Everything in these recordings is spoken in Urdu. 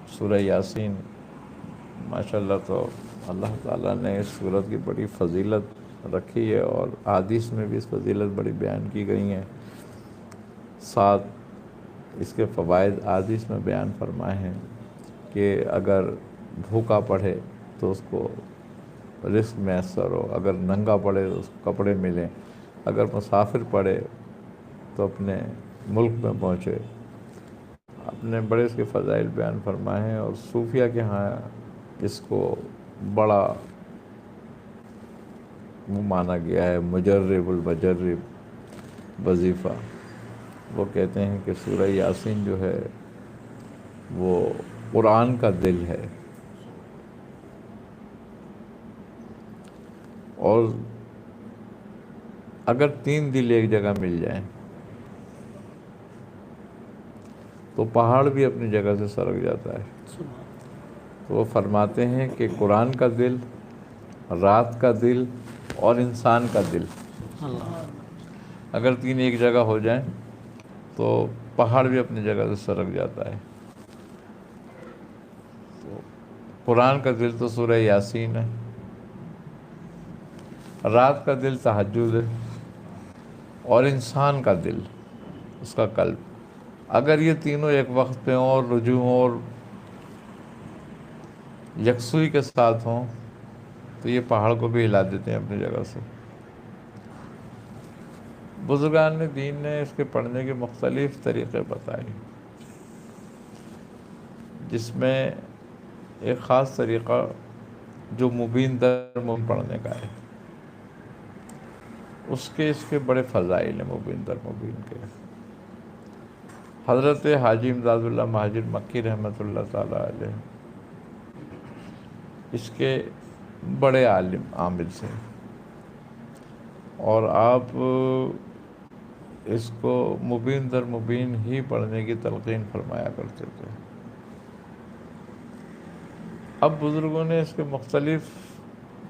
سورہ یاسین ماشاءاللہ تو اللہ تعالیٰ نے اس سورت کی بڑی فضیلت رکھی ہے، اور احادیث میں بھی اس فضیلت بڑی بیان کی گئی ہیں. ساتھ اس کے فوائد احادیث میں بیان فرمائے ہیں کہ اگر بھوکا پڑھے تو اس کو رزق میسر ہو، اگر ننگا پڑے تو اس کو کپڑے ملیں، اگر مسافر پڑے تو اپنے ملک میں پہنچے. اپنے بڑے اس کے فضائل بیان فرمائے ہیں، اور صوفیہ کے ہاں اس کو بڑا وہ مانا گیا ہے، مجرب المجرب وظیفہ. وہ کہتے ہیں کہ سورہ یاسین جو ہے وہ قرآن کا دل ہے، اور اگر 3 دل ایک جگہ مل جائیں تو پہاڑ بھی اپنی جگہ سے سرک جاتا ہے. تو وہ فرماتے ہیں کہ قرآن کا دل، رات کا دل اور انسان کا دل اگر 3 ایک جگہ ہو جائیں تو پہاڑ بھی اپنی جگہ سے سرک جاتا ہے. تو قرآن کا دل تو سورہ یاسین ہے، رات کا دل تہجد ہے، اور انسان کا دل، اس کا قلب، اگر یہ تینوں ایک وقت پہ ہوں اور رجوع ہوں اور یکسوئی کے ساتھ ہوں تو یہ پہاڑ کو بھی ہلا دیتے ہیں اپنی جگہ سے. بزرگان دین نے اس کے پڑھنے کے مختلف طریقے بتائے، جس میں ایک خاص طریقہ جو مبین در مبین پڑھنے کا ہے، اس کے بڑے فضائل ہیں مبین در مبین کے. حضرت حاجی امداد اللہ مہاجر مکی رحمۃ اللہ تعالیٰ علیہ اس کے بڑے عالم عامل سے، اور آپ اس کو مبین در مبین ہی پڑھنے کی تلقین فرمایا کرتے تھے. اب بزرگوں نے اس کے مختلف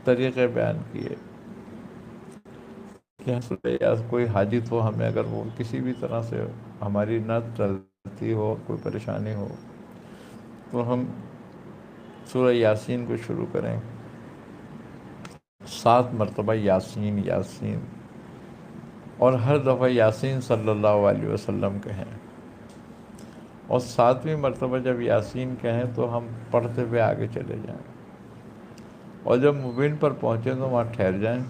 طریقے بیان کیے کہ کوئی حاجت ہو ہمیں، اگر وہ کسی بھی طرح سے ہماری نہ چلتی ہو، کوئی پریشانی ہو، تو ہم سورہ یاسین کو شروع کریں. 7 مرتبہ یاسین یاسین، اور ہر دفعہ یاسین صلی اللہ علیہ وسلم کہیں، اور 7ویں مرتبہ جب یاسین کہیں تو ہم پڑھتے ہوئے آگے چلے جائیں، اور جب مبین پر پہنچیں تو وہاں ٹھہر جائیں،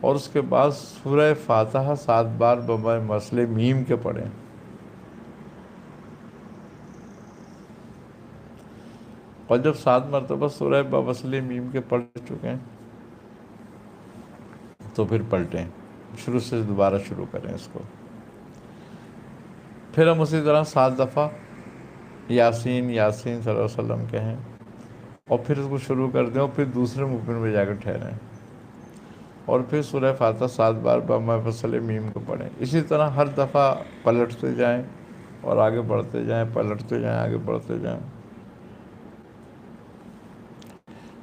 اور اس کے بعد سورہ فاتحہ 7 بار بجائے مسئلے میم کے پڑھیں. اور جب 7 مرتبہ سورہ بوصلے میم کے پڑھ چکے ہیں تو پھر پلٹیں، شروع سے دوبارہ شروع کریں اس کو. پھر ہم اسی طرح 7 دفعہ یاسین یاسین صلی اللہ علیہ وسلم کہیں، اور پھر اس کو شروع کر دیں، اور پھر دوسرے مبین میں جا کر ٹھہریں، اور پھر سورہ فاتحہ 7 بار بوصلے میم کو پڑھیں. اسی طرح ہر دفعہ پلٹتے جائیں اور آگے بڑھتے جائیں، پلٹتے جائیں، آگے بڑھتے جائیں.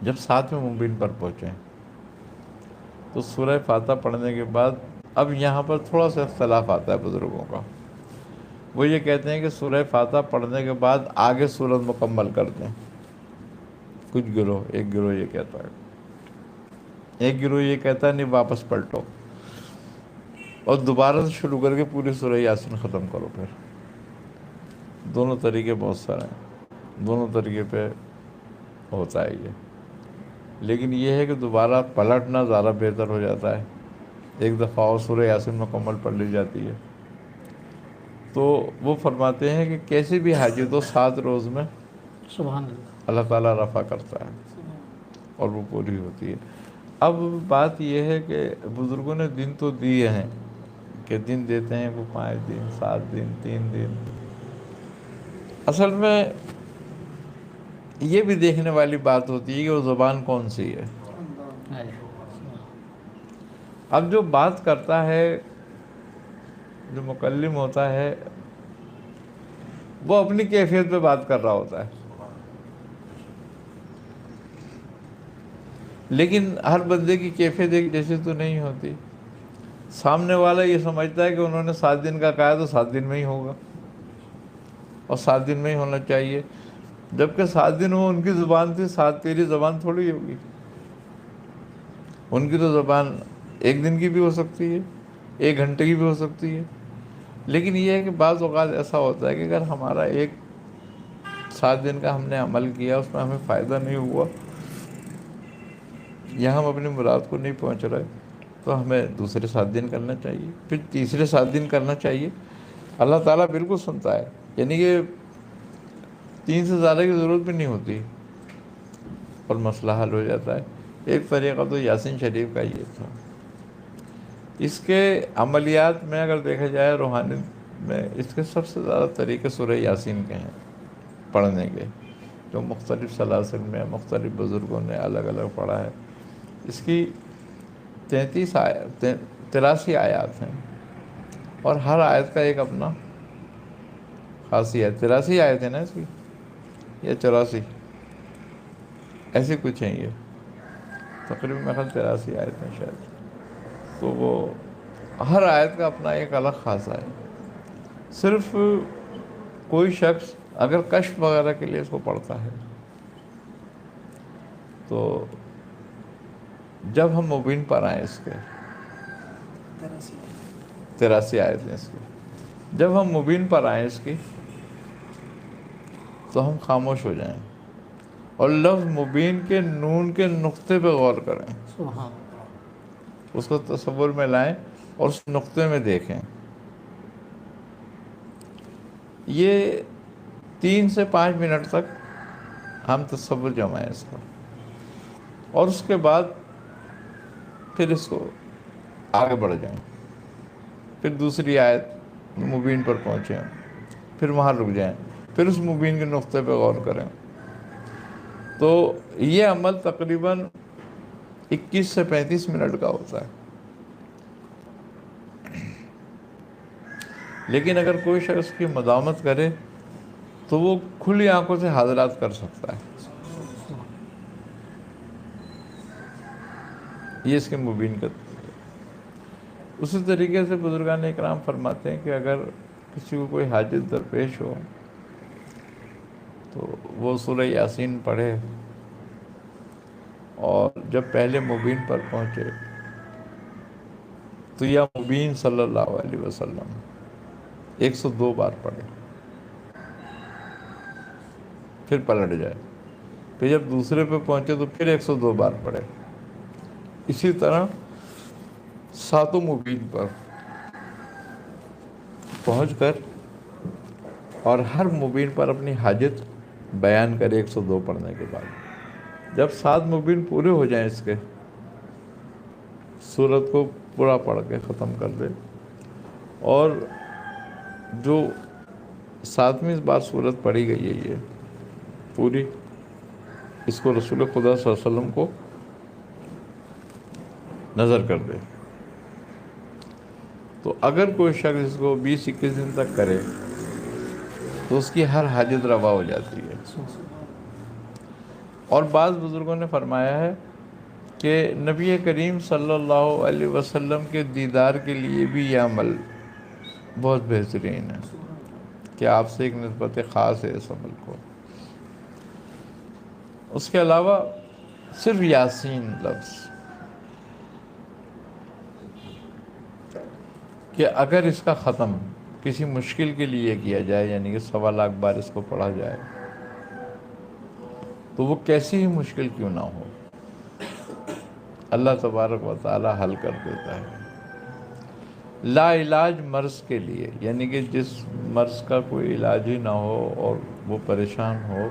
جب 7ویں مبین پر پہنچیں تو سورہ فاتحہ پڑھنے کے بعد اب یہاں پر تھوڑا سا اختلاف آتا ہے بزرگوں کا. وہ یہ کہتے ہیں کہ سورہ فاتحہ پڑھنے کے بعد آگے سورت مکمل کر دیں. کچھ گروہ، ایک گروہ یہ کہتا ہے، ایک گروہ یہ کہتا ہے نہیں، واپس پلٹو اور دوبارہ سے شروع کر کے پوری سورہ یاسین ختم کرو. پھر دونوں طریقے بہت سارے ہیں، دونوں طریقے پہ ہوتا ہے یہ، لیکن یہ ہے کہ دوبارہ پلٹنا زیادہ بہتر ہو جاتا ہے. ایک دفعہ اور سورہ یاسین مکمل پڑھ لی جاتی ہے. تو وہ فرماتے ہیں کہ کیسی بھی حاجت ہو 7 روز میں سبحان اللہ تعالیٰ رفع کرتا ہے اور وہ پوری ہوتی ہے. اب بات یہ ہے کہ بزرگوں نے دن تو دیے ہیں کہ دن دیتے ہیں وہ 5 دن 7 دن 3 دن. اصل میں یہ بھی دیکھنے والی بات ہوتی ہے کہ وہ زبان کون سی ہے. اب جو بات کرتا ہے، جو مکلم ہوتا ہے، وہ اپنی کیفیت پہ بات کر رہا ہوتا ہے، لیکن ہر بندے کی کیفیت ایک جیسی تو نہیں ہوتی. سامنے والا یہ سمجھتا ہے کہ انہوں نے 7 دن کا کہا تو 7 دن میں ہی ہوگا، اور 7 دن میں ہی ہونا چاہیے. جبکہ 7 دن وہ ان کی زبان تھی، 7 تیری زبان تھوڑی ہوگی. ان کی تو زبان 1 دن کی بھی ہو سکتی ہے، 1 گھنٹے کی بھی ہو سکتی ہے. لیکن یہ ہے کہ بعض اوقات ایسا ہوتا ہے کہ اگر ہمارا 7 دن کا ہم نے عمل کیا، اس میں ہمیں فائدہ نہیں ہوا، یا ہم اپنی مراد کو نہیں پہنچ رہے، تو ہمیں دوسرے 7 دن کرنا چاہیے، پھر تیسرے 7 دن کرنا چاہیے. اللہ تعالیٰ بالکل سنتا ہے، یعنی کہ 3 سے زیادہ کی ضرورت بھی نہیں ہوتی اور مسئلہ حل ہو جاتا ہے. ایک طریقہ تو یاسین شریف کا یہ تھا. اس کے عملیات میں اگر دیکھا جائے روحانی میں، اس کے سب سے زیادہ طریقے سورہ یاسین کے ہیں پڑھنے کے، جو مختلف سلاسل میں مختلف بزرگوں نے الگ الگ پڑھا ہے. اس کی 83 آیات ہیں، اور ہر آیت کا ایک اپنا خاصیت. 83 آیت ہیں نا اس کی، یا 84 ایسے کچھ ہیں. یہ تقریباً میرے خیال 83 آیت ہیں شاید. تو وہ ہر آیت کا اپنا ایک الگ خاصہ ہے. صرف کوئی شخص اگر کشف وغیرہ کے لیے اس کو پڑھتا ہے، تو جب ہم مبین پر آئیں اس کے 83 آیت ہیں اس کی، جب ہم مبین پر آئیں اس کی، تو ہم خاموش ہو جائیں اور لفظ مبین کے نون کے نقطے پہ غور کریں، اس کو تصور میں لائیں اور اس نقطے میں دیکھیں. یہ 3 سے 5 منٹ تک ہم تصور جمائیں اس کا، اور اس کے بعد پھر اس کو آگے بڑھ جائیں. پھر دوسری آیت مبین پر پہنچیں، پھر وہاں رک جائیں، پھر اس مبین کے نقطے پہ غور کریں. تو یہ عمل تقریباً 21 سے 35 منٹ کا ہوتا ہے. لیکن اگر کوئی شخص کی مداومت کرے تو وہ کھلی آنکھوں سے حاضرات کر سکتا ہے. یہ اس کے مبین کا. اسی طریقے سے بزرگان اکرام فرماتے ہیں کہ اگر کسی کو کوئی حاجت درپیش ہو تو وہ سورہ یاسین پڑھے، اور جب پہلے مبین پر پہنچے تو یا مبین صلی اللہ علیہ وسلم 102 بار پڑھے، پھر پلٹ جائے. پھر جب دوسرے پہ پہنچے تو پھر 102 بار پڑھے. اسی طرح 7 مبین پر پہنچ کر اور ہر مبین پر اپنی حاجت بیان کرے 102 پڑھنے کے بعد. جب 7 مبین پورے ہو جائیں اس کے، سورت کو پورا پڑھ کے ختم کر دے، اور جو 7ویں بار سورت پڑھی گئی ہے یہ پوری، اس کو رسول خدا صلی اللہ علیہ وسلم کو نظر کر دے. تو اگر کوئی شخص اس کو 20-21 دن تک کرے تو اس کی ہر حاجت روا ہو جاتی ہے. اور بعض بزرگوں نے فرمایا ہے کہ نبی کریم صلی اللہ علیہ وسلم کے دیدار کے لیے بھی یہ عمل بہت بہترین ہے، کہ آپ سے ایک نسبت خاص ہے اس عمل کو. اس کے علاوہ صرف یاسین لفظ، کہ اگر اس کا ختم کسی مشکل کے لیے کیا جائے، یعنی کہ 1.25 لاکھ بار اس کو پڑھا جائے، تو وہ کیسی ہی مشکل کیوں نہ ہو، اللہ تبارک و تعالی حل کر دیتا ہے. لا علاج مرض کے لیے، یعنی کہ جس مرض کا کوئی علاج ہی نہ ہو اور وہ پریشان ہو،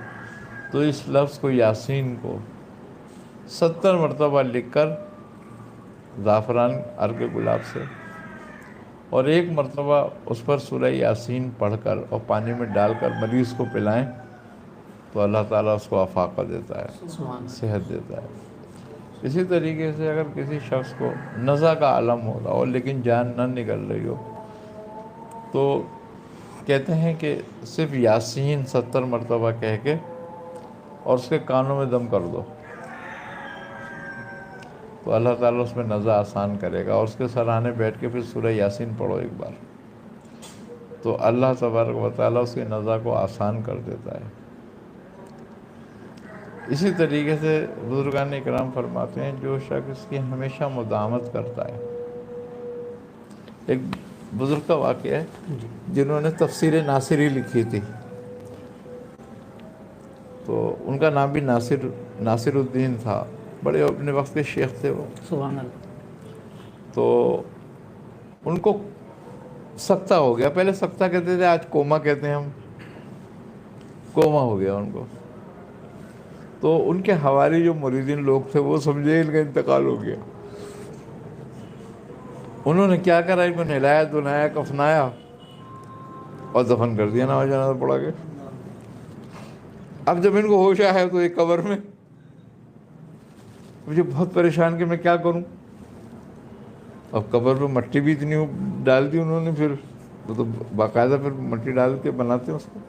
تو اس لفظ کو یاسین کو 70 مرتبہ لکھ کر زعفران عرق گلاب سے، اور 1 مرتبہ اس پر سورہ یاسین پڑھ کر اور پانی میں ڈال کر مریض کو پلائیں، تو اللہ تعالیٰ اس کو افاقہ دیتا ہے، صحت دیتا ہے. اسی طریقے سے اگر کسی شخص کو نزع کا عالم ہو رہا ہو لیکن جان نہ نکل رہی ہو، تو کہتے ہیں کہ صرف یاسین 70 مرتبہ کہہ کے اور اس کے کانوں میں دم کر دو، تو اللہ تعالیٰ اس میں نزع آسان کرے گا. اور اس کے سرانے بیٹھ کے پھر سورہ یاسین پڑھو ایک بار، تو اللہ تبارک و تعالیٰ اس کے نزع کو آسان کر دیتا ہے. اسی طریقے سے بزرگان کرام فرماتے ہیں جو شخص کی ہمیشہ مداومت کرتا ہے. ایک بزرگ کا واقعہ ہے جنہوں نے تفسیر ناصری لکھی تھی، تو ان کا نام بھی ناصر الدین تھا، بڑے اپنے وقت کے شیخ تھے وہ. سبحان اللہ. تو ان کو سکتہ ہو گیا، پہلے سکتہ کہتے تھے، آج کوما کہتے ہیں ہم، کوما ہو گیا ان کو. تو ان کے حوالی جو مریدین لوگ تھے وہ سمجھے ان کا انتقال ہو گیا. انہوں نے کیا کرا، ان کو نہلایا دھلایا کفنایا اور دفن کر دیا نماز جنازہ پڑھا کے. اب جب ان کو ہوش آیا تو ایک قبر میں، مجھے بہت پریشان کہ میں کیا کروں. اب قبر پہ مٹی بھی اتنی ڈال دی انہوں نے، پھر وہ تو باقاعدہ پھر مٹی ڈال کے بناتے ہیں اس کو.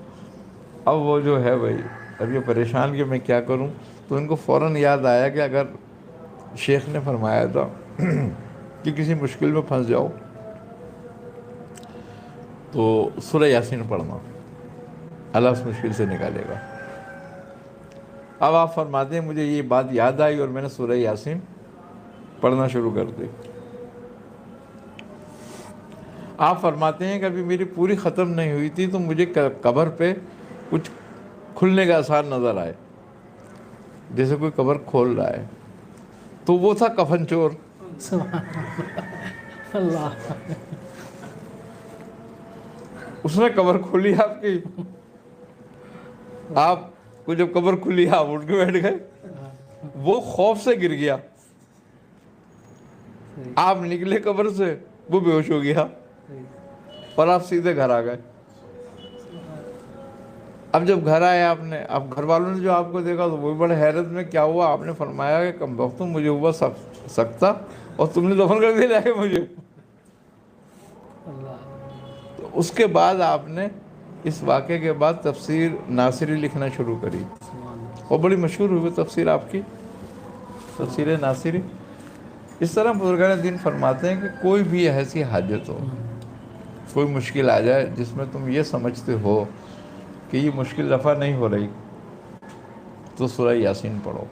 اب وہ جو ہے بھائی، اب یہ پریشان کہ میں کیا کروں. تو ان کو فوراً یاد آیا کہ اگر شیخ نے فرمایا تھا کہ کسی مشکل میں پھنس جاؤ تو سورہ یاسین پڑھنا، اللہ اس مشکل سے نکالے گا. اب آپ فرماتے ہیں مجھے یہ بات یاد آئی اور میں نے سورہ یاسین پڑھنا شروع کر دی. آپ فرماتے ہیں کہ ابھی میری پوری ختم نہیں ہوئی تھی تو مجھے قبر پہ کچھ کھلنے کا آثار نظر آئے، جیسے کوئی قبر کھول رہا ہے. تو وہ تھا کفن چور. سبحان اللہ. اس نے قبر کھولی آپ کی، آپ کو جب قبر کھلی آپ اٹھ کے بیٹھ گئے، وہ خوف سے گر گیا. آپ نکلے قبر سے، وہ بے ہوش ہو گیا اور آپ سیدھے گھر آ گئے. اب جب گھر آئے آپ نے، اب گھر والوں نے جو آپ کو دیکھا تو وہ بھی بڑے حیرت میں، کیا ہوا؟ آپ نے فرمایا کہ کم بخت مجھے ہوا سکتا اور تم نے دفن کر دیا جا کے مجھے. تو اس کے بعد آپ نے اس واقعے کے بعد تفسیر ناصری لکھنا شروع کری اور بڑی مشہور ہوئی تفسیر آپ کی، تفسیر ناصری. اس طرح بزرگان دین فرماتے ہیں کہ کوئی بھی ایسی حاجت ہو، کوئی مشکل آ جائے جس میں تم یہ سمجھتے ہو کہ یہ مشکل رفع نہیں ہو رہی، تو سورہ یاسین پڑھو.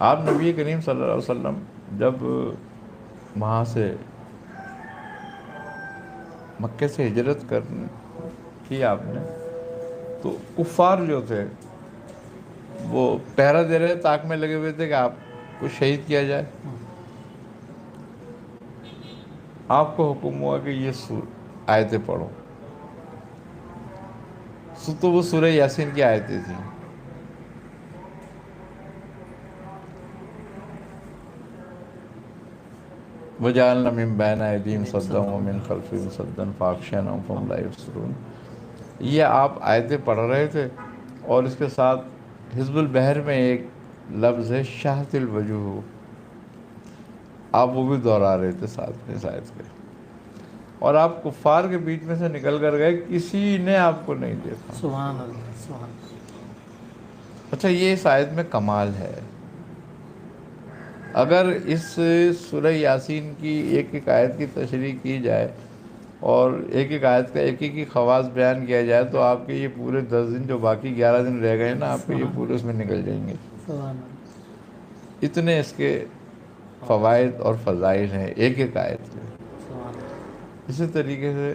آپ نبی کریم صلی اللہ علیہ وسلم جب وہاں سے مکے سے ہجرت کی آپ نے، تو کفار جو تھے وہ پہرا دے رہے، تاک میں لگے ہوئے تھے کہ آپ کو شہید کیا جائے. آپ کو حکم ہوا کہ یہ آیتیں پڑھو. تو وہ سورہ یاسین کی آیتیں تھیں. وَجَعَلْنَا مِن بَيْنِ أَيْدِيهِمْ صَدًّا وَمِن خَلْفِهِمْ صَدًّا فَأَغْشَيْنَاهُمْ فَهُمْ لَا يُبْصِرُونَ. یہ آپ آیتیں پڑھ رہے تھے اور اس کے ساتھ حزب البحر میں ایک لفظ ہے شاہت الوجوہ، آپ وہ بھی دہرا رہے تھے ساتھ میں اس آیت کے. اور آپ کفار کے بیچ میں سے نکل کر گئے، کسی نے آپ کو نہیں دیکھا. سبحان اللہ. سبحان اللہ. اچھا، یہ اس آیت میں کمال ہے. اگر اس سورہ یاسین کی ایک ایک آیت کی تشریح کی جائے اور ایک ایک آیت کا ایک ایک خواص بیان کیا جائے تو آپ کے یہ پورے 10 دن جو باقی 11 دن رہ گئے نا، آپ کے یہ پورے اس میں نکل جائیں گے. اتنے اس کے فوائد اور فضائل ہیں ایک ایک آیت کے. اسی طریقے سے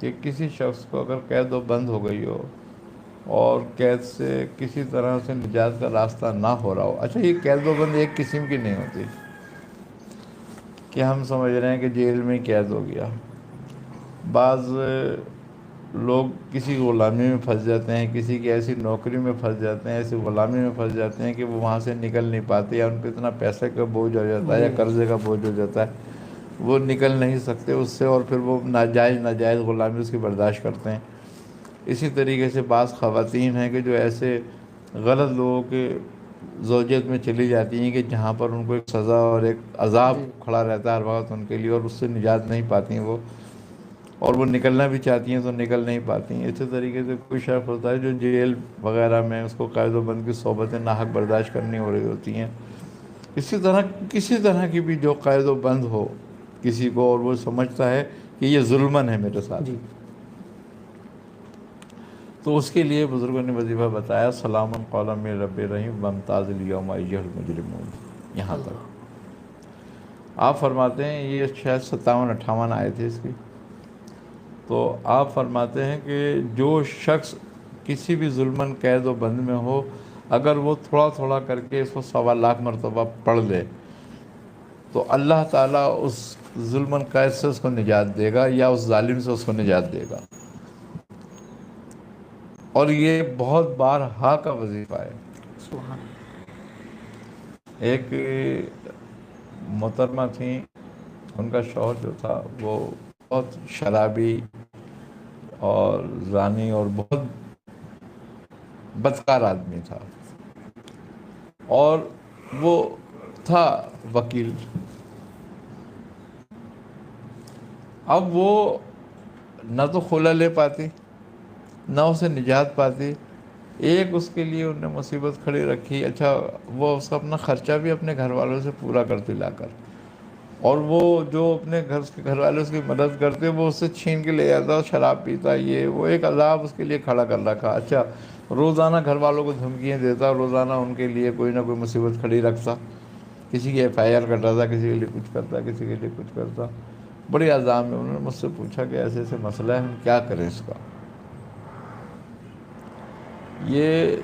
کہ کسی شخص کو اگر قید و بند ہو گئی ہو اور قید سے کسی طرح سے نجات کا راستہ نہ ہو رہا ہو. اچھا، یہ قید و بند ایک قسم کی نہیں ہوتی کہ ہم سمجھ رہے ہیں کہ جیل میں قید ہو گیا. بعض لوگ کسی غلامی میں پھنس جاتے ہیں، کسی کی ایسی نوکری میں پھنس جاتے ہیں، ایسی غلامی میں پھنس جاتے ہیں کہ وہ وہاں سے نکل نہیں پاتے، یا ان پہ اتنا پیسے کا بوجھ ہو جاتا ہے یا قرضے کا بوجھ ہو جاتا ہے، وہ نکل نہیں سکتے اس سے، اور پھر وہ ناجائز غلامی اس کی برداشت کرتے ہیں. اسی طریقے سے بعض خواتین ہیں کہ جو ایسے غلط لوگوں کے زوجیت میں چلی جاتی ہیں کہ جہاں پر ان کو ایک سزا اور ایک عذاب کھڑا رہتا ہے ہر وقت ان کے لیے، اور اس سے نجات نہیں پاتی ہیں وہ، اور وہ نکلنا بھی چاہتی ہیں تو نکل نہیں پاتی ہیں. اسی طریقے سے کوئی شخص ہوتا ہے جو جیل وغیرہ میں اس کو قید و بند کی صحبتیں ناحق برداشت کرنی ہو رہی ہوتی ہیں. اسی طرح کسی طرح کی بھی جو قید و بند ہو کسی کو اور وہ سمجھتا ہے کہ یہ ظلمن ہے میرے ساتھ، تو اس کے لیے بزرگوں نے وظیفہ بتایا سلام قولا من رب رحیم وامتاز الیوم ایھا المجرمون، یہاں تک آپ فرماتے ہیں، یہ شاید 57-58 آئے تھے اس کی، تو آپ فرماتے ہیں کہ جو شخص کسی بھی ظلمن قید و بند میں ہو، اگر وہ تھوڑا تھوڑا کر کے اس کو 1.25 مرتبہ پڑھ لے تو اللہ تعالیٰ اس ظلمن قید سے اس کو نجات دے گا، یا اس ظالم سے اس کو نجات دے گا۔ اور یہ بہت بارہا کا وظیفہ ہے۔ سبحان ایک محترمہ تھیں، ان کا شوہر جو تھا وہ بہت شرابی اور زانی اور بہت بدکار آدمی تھا، اور وہ تھا وکیل۔ اب وہ نہ تو خلا لے پاتی، نہ اسے نجات پاتی۔ ایک اس کے لیے انہوں نے مصیبت کھڑی رکھی، اچھا وہ اس کا اپنا خرچہ بھی اپنے گھر والوں سے پورا کرتی لا کر، اور وہ جو اپنے گھر والے اس کی مدد کرتے وہ اس سے چھین کے لے جاتا، شراب پیتا، یہ وہ ایک عذاب اس کے لیے کھڑا کر رکھا۔ اچھا روزانہ گھر والوں کو دھمکیاں دیتا، روزانہ ان کے لیے کوئی نہ کوئی مصیبت کھڑی رکھتا، کسی کی FIR کٹاتا، کسی کے لیے کچھ کرتا، کسی کے لیے کچھ کرتا، بڑی عذاب میں۔ انہوں نے مجھ سے پوچھا کہ ایسے ایسے مسئلہ ہے، ہم کیا کریں اس کا؟ یہ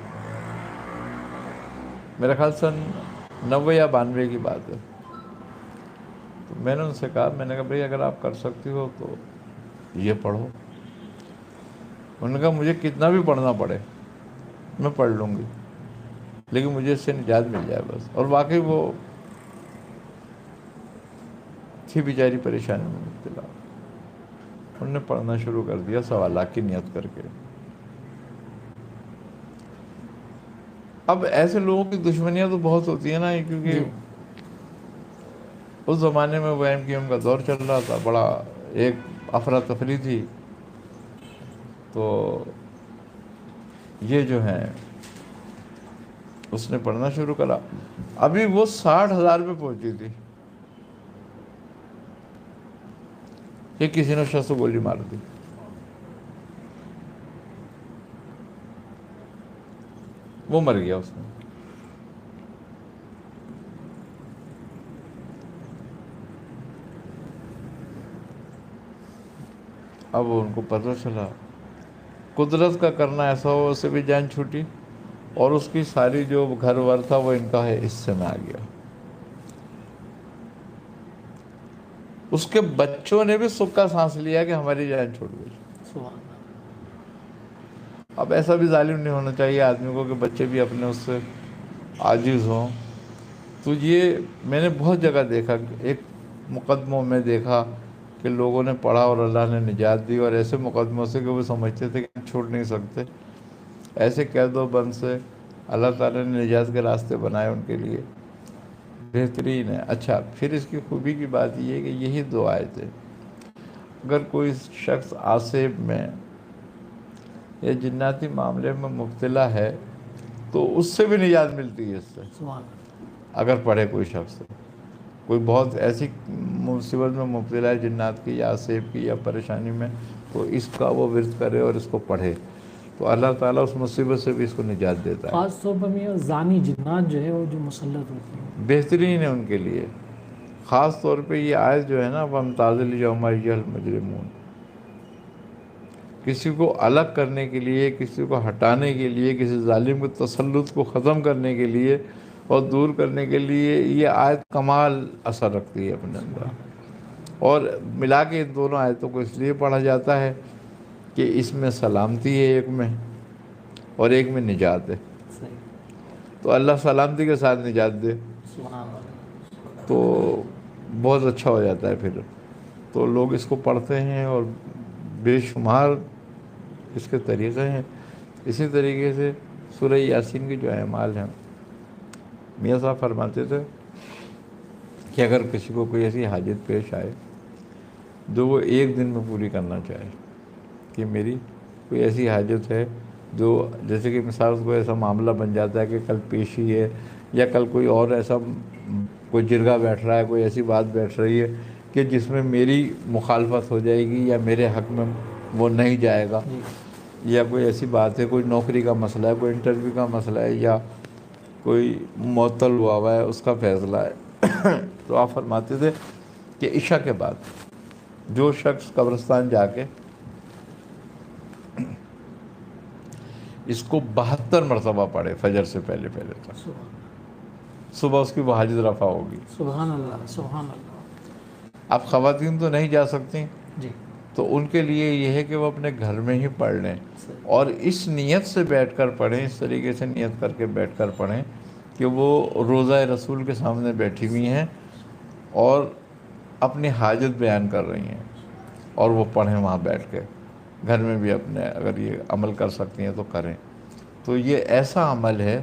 میرا خیال سن 90 یا 92 کی بات ہے۔ تو میں نے ان سے کہا، میں نے کہا بھئی اگر آپ کر سکتی ہو تو یہ پڑھو۔ انہوں نے کہا مجھے کتنا بھی پڑھنا پڑے میں پڑھ لوں گی، لیکن مجھے اس سے نجات مل جائے بس۔ اور واقعی وہ تھی بیچاری پریشانی میں مبتلا، انہوں نے پڑھنا شروع کر دیا 1.25 لاکھ کی نیت کر کے۔ اب ایسے لوگوں کی دشمنیاں تو بہت ہوتی ہیں نا، کیونکہ اس زمانے میں وہ MQM کا دور چل رہا تھا، بڑا ایک افراتفری تھی۔ تو یہ جو ہیں اس نے پڑھنا شروع کرا، ابھی وہ 60,000 پہ پہنچی تھی کہ کسی نے شخص کو گولی مار دی۔ وہ مر گیا اس میں۔ اب ان کو پتہ چلا، قدرت کا کرنا ایسا ہو، اسے بھی جان چھوٹی، اور اس کی ساری جو گھر ور تھا وہ ان کا ہے حصے میں آ گیا۔ اس کے بچوں نے بھی سکھ کا سانس لیا کہ ہماری جان چھوٹ گئی۔ سبحان اب ایسا بھی ظالم نہیں ہونا چاہیے آدمی کو کہ بچے بھی اپنے اس سے عاجز ہوں۔ تو یہ میں نے بہت جگہ دیکھا، ایک مقدموں میں دیکھا کہ لوگوں نے پڑھا اور اللہ نے نجات دی، اور ایسے مقدموں سے کہ وہ سمجھتے تھے کہ چھوڑ نہیں سکتے، ایسے قید و بند سے اللہ تعالیٰ نے نجات کے راستے بنائے ان کے لیے، بہترین ہے۔ اچھا پھر اس کی خوبی کی بات یہ ہے کہ یہی 2 آیتیں، اگر کوئی شخص آصب میں یا جناتی معاملے میں مبتلا ہے تو اس سے بھی نجات ملتی ہے اس سے، سبحان اگر پڑھے کوئی شخص، کوئی بہت ایسی مصیبت میں مبتلا ہے جنات کی یا آصب کی یا پریشانی میں، تو اس کا وہ ورد کرے اور اس کو پڑھے تو اللہ تعالیٰ اس مصیبت سے بھی اس کو نجات دیتا ہے۔ خاص طور پر میں زانی جنات جو ہے وہ جو مسلط ہوتی ہیں، بہترین ہے ان کے لیے، خاص طور پہ یہ آیت جو ہے نا وَامْتَازِ الْيَوْمَ أَيُّهَا الْمُجْرِمُونَ، کسی کو الگ کرنے کے لیے، کسی کو ہٹانے کے لیے، کسی ظالم کے تسلط کو ختم کرنے کے لیے اور دور کرنے کے لیے یہ آیت کمال اثر رکھتی ہے اپنے اندر۔ اور ملا کے ان دونوں آیتوں کو اس لیے پڑھا جاتا ہے کہ اس میں سلامتی ہے ایک میں، اور ایک میں نجات ہے، صحیح، تو اللہ سلامتی کے ساتھ نجات دے سبحان اللہ، تو بہت اچھا ہو جاتا ہے پھر۔ تو لوگ اس کو پڑھتے ہیں اور بے شمار اس کے طریقے ہیں۔ اسی طریقے سے سورہ یاسین کی جو اعمال ہیں، میاں صاحب فرماتے تھے کہ اگر کسی کو کوئی ایسی حاجت پیش آئے جو وہ 1 دن میں پوری کرنا چاہے، کہ میری کوئی ایسی حاجت ہے جو جیسے کہ مثال کو ایسا معاملہ بن جاتا ہے کہ کل پیشی ہے، یا کل کوئی اور ایسا کوئی جرگہ بیٹھ رہا ہے، کوئی ایسی بات بیٹھ رہی ہے کہ جس میں میری مخالفت ہو جائے گی یا میرے حق میں وہ نہیں جائے گا، یا کوئی ایسی بات ہے، کوئی نوکری کا مسئلہ ہے، کوئی انٹرویو کا مسئلہ ہے، یا کوئی معطل ہوا ہے اس کا فیصلہ ہے تو آپ فرماتے تھے کہ عشاء کے بعد جو شخص قبرستان جا کے اس کو 72 مرتبہ پڑھے فجر سے پہلے پہلے تک، سبحان صبح اس کی وہ حاجت رفع ہوگی۔ سبحان اللہ، سبحان اللہ۔ اب خواتین تو نہیں جا سکتی، جی تو ان کے لیے یہ ہے کہ وہ اپنے گھر میں ہی پڑھ لیں، صحیح۔ اور اس نیت سے بیٹھ کر پڑھیں، اس طریقے سے نیت کر کے بیٹھ کر پڑھیں کہ وہ روضہ رسول کے سامنے بیٹھی ہوئی ہیں اور اپنی حاجت بیان کر رہی ہیں، اور وہ پڑھیں وہاں بیٹھ کے۔ گھر میں بھی اپنے اگر یہ عمل کر سکتی ہیں تو کریں۔ تو یہ ایسا عمل ہے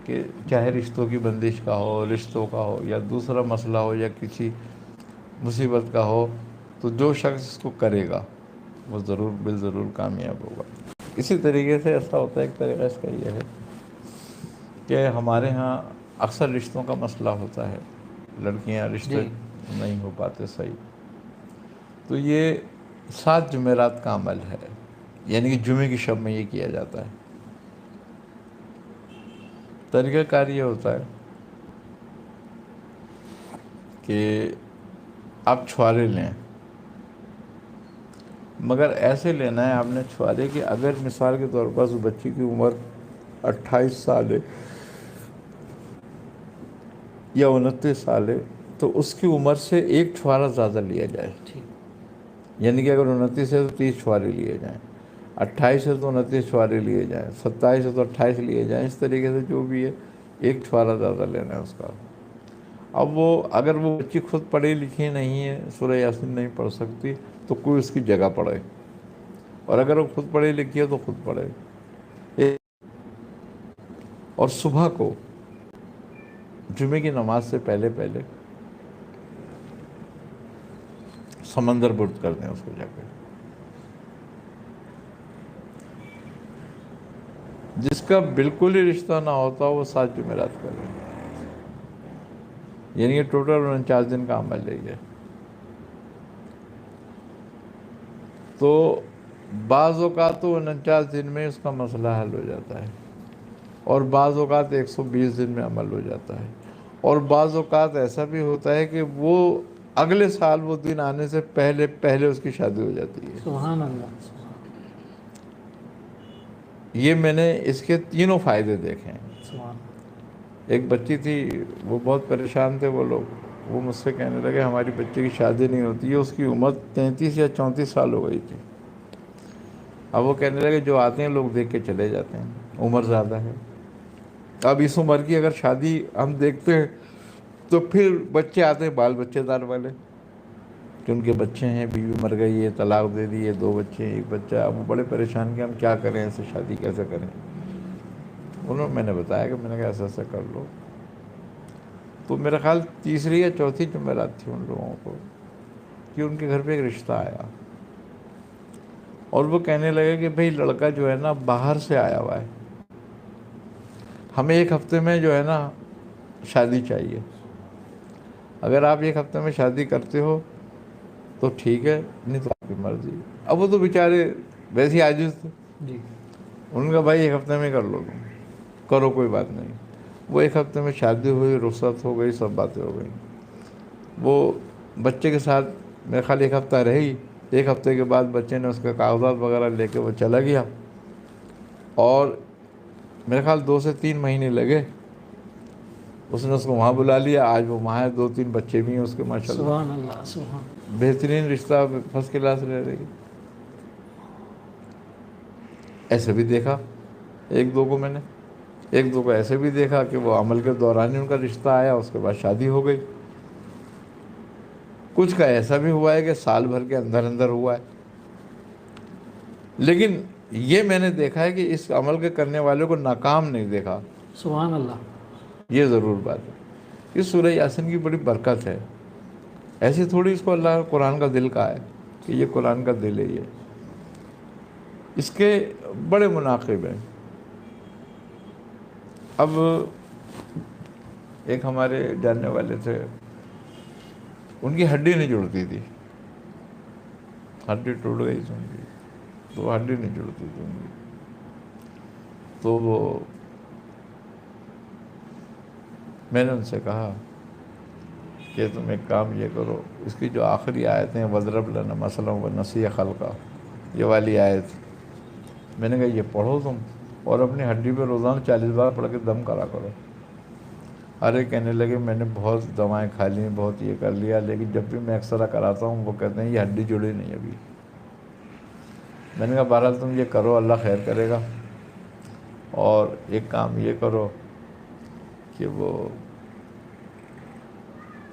کہ چاہے رشتوں کی بندش کا ہو، رشتوں کا ہو، یا دوسرا مسئلہ ہو، یا کسی مصیبت کا ہو، تو جو شخص اس کو کرے گا وہ ضرور بالضرور کامیاب ہوگا۔ اسی طریقے سے ایسا ہوتا ہے، ایک طریقہ اس کا یہ ہے کہ ہمارے ہاں اکثر رشتوں کا مسئلہ ہوتا ہے، لڑکیاں رشتے جی۔ نہیں ہو پاتے صحیح، تو یہ 7 جمعرات کا عمل ہے، یعنی کہ جمعے کی شب میں یہ کیا جاتا ہے۔ طریقہ کار یہ ہوتا ہے کہ آپ چھوارے لیں، مگر ایسے لینا ہے آپ نے چھوارے کہ اگر مثال کے طور پر اس بچی کی عمر 28 سال ہے یا 29 سال ہے، تو اس کی عمر سے ایک چھوارا زیادہ لیا جائے، ٹھیک۔ یعنی کہ اگر 29 ہے تو 30 چھوارے لیے جائیں، 28 ہے تو 29 چھوارے لیے جائیں، 27 ہے تو 28 لیے جائیں، اس طریقے سے جو بھی ہے ایک چھوارا زیادہ لینا ہے اس کا۔ اب وہ اگر وہ بچی خود پڑھی لکھی نہیں ہے، سورہ یاسین نہیں پڑھ سکتی، تو کوئی اس کی جگہ پڑھے، اور اگر وہ خود پڑھی لکھی ہے تو خود پڑھے۔ اور صبح کو جمعے کی نماز سے پہلے پہلے سمندر برد کر دیں اس کو جا کے۔ جس کا بالکل ہی رشتہ نہ ہوتا وہ 7 جمعرات کر لیں، یعنی یہ ٹوٹل 49 دن کا عمل ہے یہ۔ تو بعض اوقات تو 49 دن میں اس کا مسئلہ حل ہو جاتا ہے، اور بعض اوقات 120 دن میں عمل ہو جاتا ہے، اور بعض اوقات ایسا بھی ہوتا ہے کہ وہ اگلے سال وہ دن آنے سے پہلے پہلے اس کی شادی ہو جاتی ہے۔ سبحان اللہ، سبحان یہ میں نے اس کے تینوں فائدے دیکھے ہیں۔ سبحان ایک بچی تھی، وہ بہت پریشان تھے وہ لوگ، وہ مجھ سے کہنے لگے ہماری بچی کی شادی نہیں ہوتی ہے، اس کی عمر 33 یا 34 سال ہو گئی تھی۔ اب وہ کہنے لگے جو آتے ہیں لوگ دیکھ کے چلے جاتے ہیں، عمر زیادہ ہے۔ اب اس عمر کی اگر شادی ہم دیکھتے ہیں تو پھر بچے آتے ہیں بال بچے دار والے، کہ ان کے بچے ہیں، بیوی مر گئی ہے، طلاق دے دی ہے، 2 بچے ہیں، 1 بچہ۔ اب وہ بڑے پریشان کہ ہم کیا کریں، ایسے شادی کیسے کریں۔ میں نے بتایا کہ میں نے کہا ایسا ایسا کر لو۔ تو میرا خیال تیسری یا چوتھی جمعرات تھی ان لوگوں کو کہ ان کے گھر پہ ایک رشتہ آیا، اور وہ کہنے لگے کہ بھئی لڑکا جو ہے نا باہر سے آیا ہوا ہے، ہمیں 1 ہفتے میں جو ہے نا شادی چاہیے، اگر آپ 1 ہفتے میں شادی کرتے ہو تو ٹھیک ہے، نہیں تو آپ کی مرضی۔ اب وہ تو بیچارے ویسے ہی عاجز تھے، جی۔ ان کا بھائی 1 ہفتے میں کر لو تم، کرو کوئی بات نہیں۔ وہ 1 ہفتے میں شادی ہوئی، رخصت ہو گئی، سب باتیں ہو گئیں۔ وہ بچے کے ساتھ میرے خیال 1 ہفتہ رہی، 1 ہفتے کے بعد بچے نے اس کے کاغذات وغیرہ لے کے وہ چلا گیا، اور میرے خیال 2 سے 3 مہینے لگے، اس نے اس کو وہاں بلا لیا۔ آج وہ وہاں ہے، 2-3 بچے بھی ہیں اس کے ماشاءاللہ، سبحان اللہ، سبحان بہترین رشتہ، فرسٹ کلاس رہ رہی۔ ایسے بھی دیکھا 1-2 کو، میں نے 1-2 کو ایسے بھی دیکھا کہ وہ عمل کے دوران ہی ان کا رشتہ آیا، اس کے بعد شادی ہو گئی۔ کچھ کا ایسا بھی ہوا ہے کہ سال بھر کے اندر اندر ہوا ہے۔ لیکن یہ میں نے دیکھا ہے کہ اس عمل کے کرنے والے کو ناکام نہیں دیکھا، سبحان اللہ۔ یہ ضرور بات ہے۔ اس سورہ یاسین کی بڑی برکت ہے، ایسی تھوڑی اس کو اللہ قرآن کا دل کہا ہے کہ یہ قرآن کا دل ہے۔ یہ اس کے بڑے مناقب ہیں۔ اب ایک ہمارے جاننے والے تھے، ان کی ہڈی نہیں جڑتی تھی، ہڈی ٹوٹ گئی تھی ان کی، تو وہ ہڈی نہیں جڑتی تھی ان کی. تو وہ میں نے ان سے کہا کہ تم ایک کام یہ کرو، اس کی جو آخری آیتیں وَاضْرِبْ لَنَا مَثَلًا وَنَسِیَ خَلْقَهُ، یہ والی آیت میں نے کہا یہ پڑھو تم، اور اپنی ہڈی پہ روزانہ 40 بار پڑھ کے دم کرا کرو. ارے کہنے لگے میں نے بہت دوائیں کھا لی، بہت یہ کر لیا، لیکن جب بھی میں ایکسرا کراتا ہوں وہ کہتے ہیں یہ ہڈی جڑی نہیں ابھی. میں نے کہا بہرحال تم یہ کرو، اللہ خیر کرے گا. اور ایک کام یہ کرو کہ وہ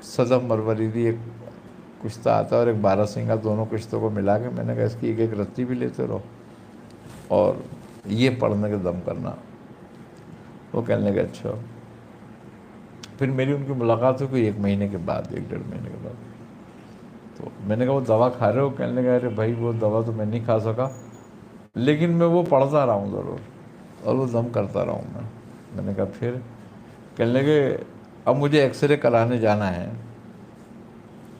صدف مروریدی ایک کشتہ آتا ہے اور ایک 12 سینگا، دونوں کشتوں کو ملا کے میں نے کہا اس کی ایک ایک رتی بھی لیتے رہو اور یہ پڑھنے کے دم کرنا. وہ کہنے لگے اچھا. پھر میری ان کی ملاقات ہوئی کوئی 1 مہینے کے بعد، 1-1.5 مہینے کے بعد. تو میں نے کہا وہ دوا کھا رہے ہو؟ کہنے لگا ارے بھائی وہ دوا تو میں نہیں کھا سکا، لیکن میں وہ پڑھتا رہا ہوں ضرور اور وہ دم کرتا رہا ہوں. میں نے کہا پھر؟ کہنے لگے اب مجھے ایکس رے کرانے جانا ہے.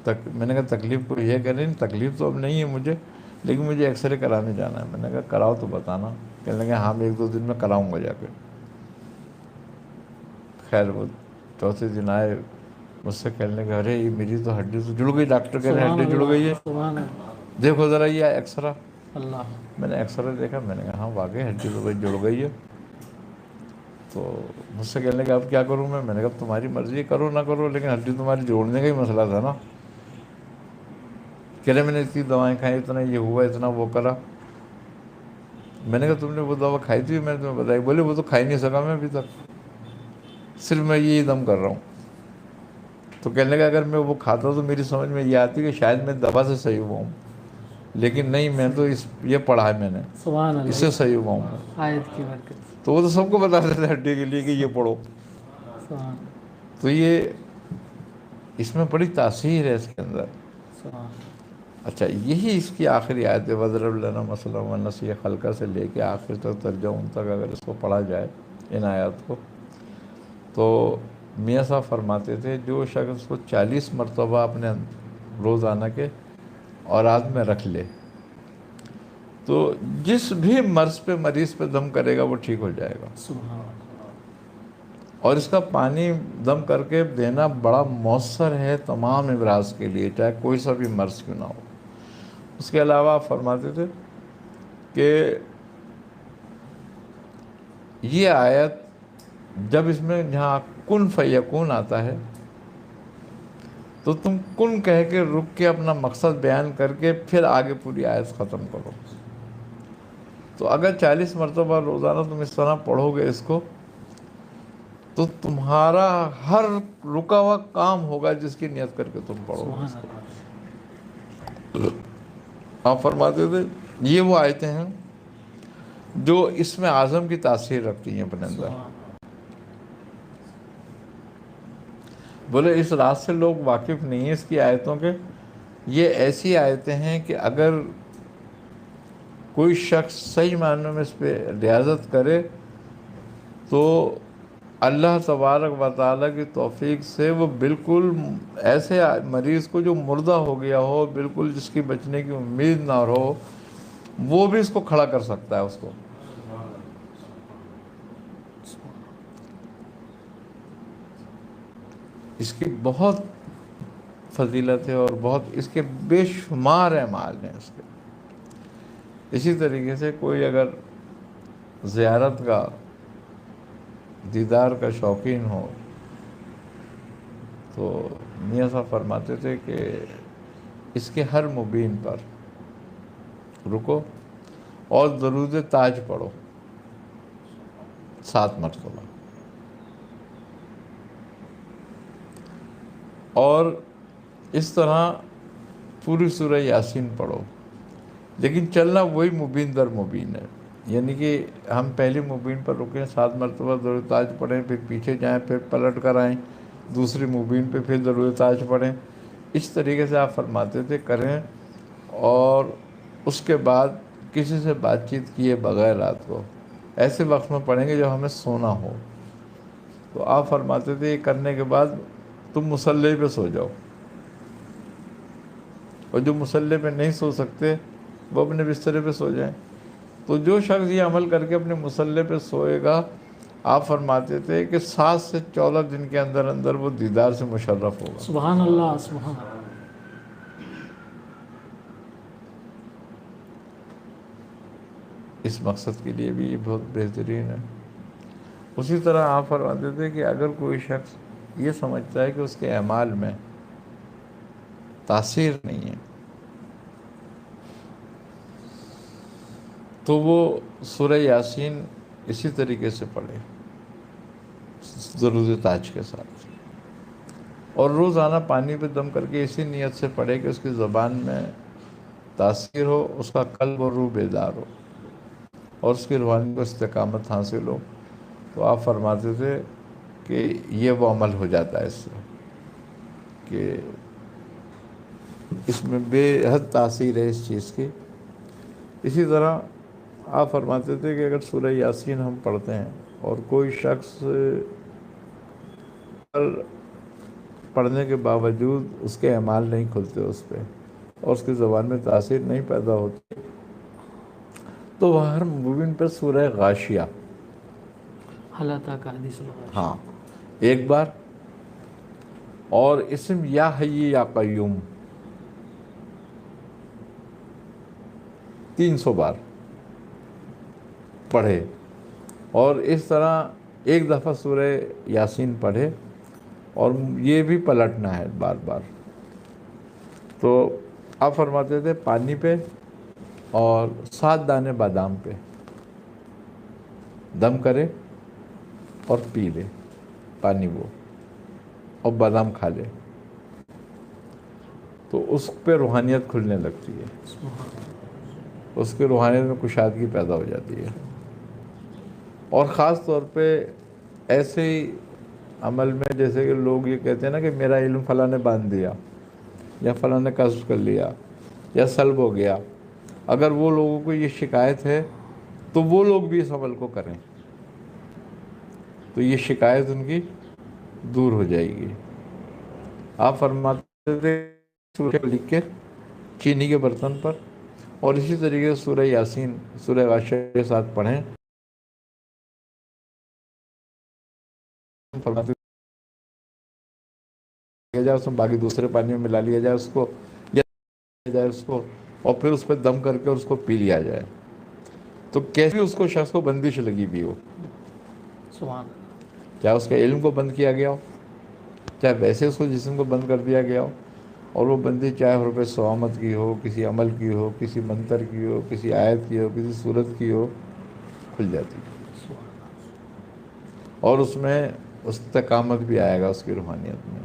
میں نے کہا تکلیف کو یہ کہہ رہے ہیں تکلیف تو اب نہیں ہے مجھے، لیکن مجھے ایکس رے کرانے جانا ہے. میں نے کہا کراؤ تو بتانا. کہنے لگے ہاں میں 1-2 دن میں کراؤں گا جا کے. خیر وہ چوتھے دن آئے مجھ سے کہنے لگے ارے یہ میری تو ہڈی تو جڑ گئی، ڈاکٹر کہہ رہے ہیں ہڈی جڑ گئی ہے، سبحان اللہ. دیکھو ذرا یہ ایکسرا. اللہ. میں نے ایکسرا دیکھا، میں نے کہا ہاں واقعی ہڈی تو بھائی جڑ گئی ہے. تو مجھ سے کہنے لگے اب کیا کروں میں نے کہا تمہاری مرضی کرو نہ کرو، لیکن ہڈی تمہاری جوڑنے کا ہی مسئلہ تھا نا. کہہ رہے میں نے اتنی دوائیں کھائیں، اتنا یہ ہوا، اتنا وہ کرا. میں نے کہا تم نے وہ دوا کھائی تھی؟ میں نے تمہیں بتائی. بولے وہ تو کھا ہی نہیں سکا میں ابھی تک، صرف میں یہی دم کر رہا ہوں. تو کہنے لگا اگر میں وہ کھاتا تو میری سمجھ میں یہ آتی کہ شاید میں دوا سے صحیح ہوا ہوں، لیکن نہیں، میں تو یہ پڑھا ہے میں نے، سبحان اللہ. اس سے صحیح ہوا ہوں. آیت کی برکت. تو وہ تو سب کو بتا دیتے ہڈی کے لیے کہ یہ پڑھو. سبحان. تو یہ اس میں بڑی تاثیر ہے اس کے اندر. سبحان. اچھا یہی اس کی آخری آیت ہے وَاضْرِبْ لَنَا مَثَلًا وَنَسِیَ خَلْقَهُ سے لے کے آخر تک ترجمہ تک اگر اس کو پڑھا جائے ان آیات کو، تو میاں صاحب فرماتے تھے جو شخص کو 40 مرتبہ اپنے روزانہ کے اوراد میں رکھ لے تو جس بھی مرض پہ مریض پہ دم کرے گا وہ ٹھیک ہو جائے گا. سبحان. اور اس کا پانی دم کر کے دینا بڑا مؤثر ہے تمام امراض کے لیے، چاہے کوئی سا بھی مرض کیوں نہ ہو. اس کے علاوہ آپ فرماتے تھے کہ یہ آیت جب اس میں جہاں کن فیکون آتا ہے تو تم کن کہہ کے رک کے اپنا مقصد بیان کر کے پھر آگے پوری آیت ختم کرو. تو اگر 40 مرتبہ روزانہ تم اس طرح پڑھو گے اس کو تو تمہارا ہر رکا ہوا کام ہوگا جس کی نیت کر کے تم پڑھو گے. آپ فرماتے تھے یہ وہ آیتیں ہیں جو اسم اعظم کی تاثیر رکھتی ہیں اپنے اندر. بولے اس رات سے لوگ واقف نہیں ہیں اس کی آیتوں کے. یہ ایسی آیتیں ہیں کہ اگر کوئی شخص صحیح معنوں میں اس پہ ریاضت کرے تو اللہ تبارک و تعالیٰ کی توفیق سے وہ بالکل ایسے مریض کو جو مردہ ہو گیا ہو، بالکل جس کی بچنے کی امید نہ ہو، وہ بھی اس کو کھڑا کر سکتا ہے اس کو. اس کی بہت فضیلت ہے اور بہت اس کے بے شمار اعمال ہیں اس کے. اسی طریقے سے کوئی اگر زیارت کا دیدار کا شوقین ہو تو میاں صاحب فرماتے تھے کہ اس کے ہر مبین پر رکو اور درود تاج پڑھو 7 مرتبہ، اور اس طرح پوری سورہ یاسین پڑھو. لیکن چلنا وہی مبین در مبین ہے، یعنی کہ ہم پہلی مبین پر رکیں 7 مرتبہ درود تاج پڑھیں، پھر پیچھے جائیں، پھر پلٹ کر آئیں دوسری مبین پہ پھر درود تاج پڑھیں. اس طریقے سے آپ فرماتے تھے کریں، اور اس کے بعد کسی سے بات چیت کیے بغیر رات کو ایسے وقت میں پڑھیں گے جب ہمیں سونا ہو. تو آپ فرماتے تھے یہ کرنے کے بعد تم مصلی پہ سو جاؤ، اور جو مصلی پہ نہیں سو سکتے وہ اپنے بسترے پہ سو جائیں. تو جو شخص یہ عمل کر کے اپنے مصلے پہ سوئے گا، آپ فرماتے تھے کہ 7 سے 14 دن کے اندر اندر وہ دیدار سے مشرف ہوگا۔ سبحان اللہ، سبحان اللہ۔ اس مقصد کے لیے بھی یہ بہت بہترین ہے۔ اسی طرح آپ فرماتے تھے کہ اگر کوئی شخص یہ سمجھتا ہے کہ اس کے اعمال میں تاثیر نہیں ہے، تو وہ سورہ یاسین اسی طریقے سے پڑھے، درود تاج کے ساتھ، اور روزانہ پانی پہ دم کر کے اسی نیت سے پڑھے کہ اس کی زبان میں تاثیر ہو، اس کا قلب اور روح بیدار ہو، اور اس کی روحانی کو استقامت حاصل ہو۔ تو آپ فرماتے تھے کہ یہ وہ عمل ہو جاتا ہے اس سے، کہ اس میں بے حد تاثیر ہے اس چیز کی۔ اسی طرح آپ فرماتے تھے کہ اگر سورہ یاسین ہم پڑھتے ہیں اور کوئی شخص پڑھنے کے باوجود اس کے اعمال نہیں کھلتے اس پہ، اور اس کی زبان میں تاثیر نہیں پیدا ہوتی، تو وہ ہر مومن پر سورہ غاشیہ، حالتا کا حدیث الغاشیہ، ہاں، ایک بار، اور اسم یا حی یا قیوم 300 بار پڑھے، اور اس طرح ایک دفعہ سورہ یاسین پڑھے، اور یہ بھی پلٹنا ہے بار بار۔ تو آپ فرماتے تھے پانی پہ اور 7 دانے بادام پہ دم کرے اور پی لے پانی وہ، اور بادام کھا لے، تو اس پہ روحانیت کھلنے لگتی ہے، اس کی روحانیت میں کشادگی پیدا ہو جاتی ہے۔ اور خاص طور پہ ایسے ہی عمل میں، جیسے کہ لوگ یہ کہتے ہیں نا کہ میرا علم فلاں نے باندھ دیا، یا فلاں نے کسب کر لیا، یا سلب ہو گیا، اگر وہ لوگوں کو یہ شکایت ہے تو وہ لوگ بھی اس عمل کو کریں، تو یہ شکایت ان کی دور ہو جائے گی۔ آپ فرماتے تھے سورہ لکھ کے چینی کے برتن پر، اور اسی طریقے سے سورہ یاسین سورہ غاشیہ کے ساتھ پڑھیں۔ فرماتے لیا جائے اس میں، باقی دوسرے پانی میں ملا لیا جائے اس کو، یا لیا جائے اس کو، اور پھر اس پہ دم کر کے اس کو پی لیا جائے، تو کیسے اس کو شخص کو بندش لگی بھی ہو، سبحان اللہ، چاہے اس کے علم کو بند کیا گیا ہو، چاہے ویسے اس کو جسم کو بند کر دیا گیا ہو، اور وہ بندی چاہے حروف صوامت کی ہو، کسی عمل کی ہو، کسی منتر کی ہو، کسی آیت کی ہو، کسی صورت کی ہو، کھل جاتی ہے، اور اس میں استقامت بھی آئے گا اس کی روحانیت میں۔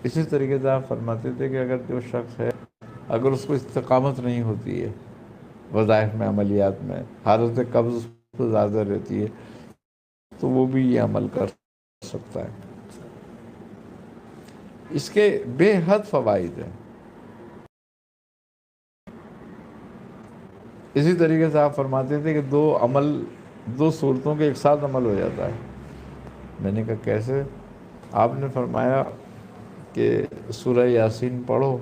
اسی طریقے سے آپ فرماتے تھے کہ اگر جو شخص ہے، اگر اس کو استقامت نہیں ہوتی ہے وظائف میں، عملیات میں، حالت قبض اس کو زیادہ رہتی ہے، تو وہ بھی یہ عمل کر سکتا ہے۔ اس کے بے حد فوائد ہیں۔ اسی طریقے سے آپ فرماتے تھے کہ دو صورتوں کے ایک ساتھ عمل ہو جاتا ہے۔ میں نے کہا کیسے؟ آپ نے فرمایا کہ سورہ یاسین پڑھو،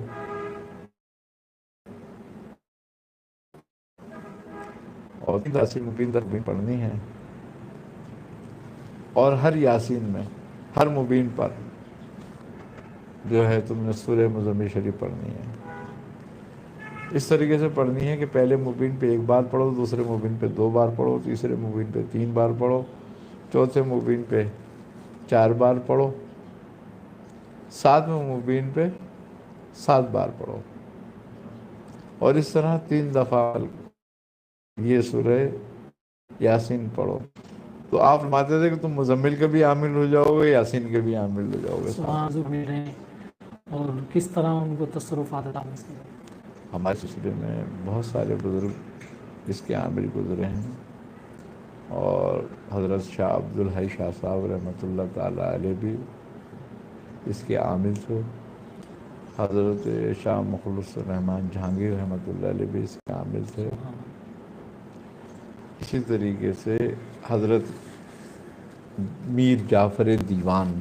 اور یاسین مبین تک پڑھنی ہے، اور ہر یاسین میں، ہر مبین پر جو ہے تم نے سورہ مزمل شریف پڑھنی ہے۔ اس طریقے سے پڑھنی ہے کہ پہلے مبین پہ 1 بار پڑھو، دوسرے مبین پہ 2 بار پڑھو، تیسرے مبین پہ 3 بار پڑھو، چوتھے مبین پہ 4 بار پڑھو، 7ویں مبین پہ 7 بار پڑھو، اور اس طرح 3 دفعہ یہ سورہ یاسین پڑھو۔ تو آپ فرماتے تھے کہ تم مزمل کے بھی عامل ہو جاؤ گے، یاسین کے بھی عامل ہو جاؤ گے۔ سبحان رہے، اور کس طرح ان کو تصرفات عطا ہیں۔ ہمارے سلسلے میں بہت سارے بزرگ اس کے عامل گزرے ہیں، اور حضرت شاہ عبدالحی شاہ صاحب رحمۃ اللہ تعالیٰ علیہ بھی اس کے عامل تھے، حضرت شاہ مخلص الرحمن جہانگیر رحمۃ اللہ علیہ بھی اس کے عامل تھے۔ اسی طریقے سے حضرت میر جعفر دیوان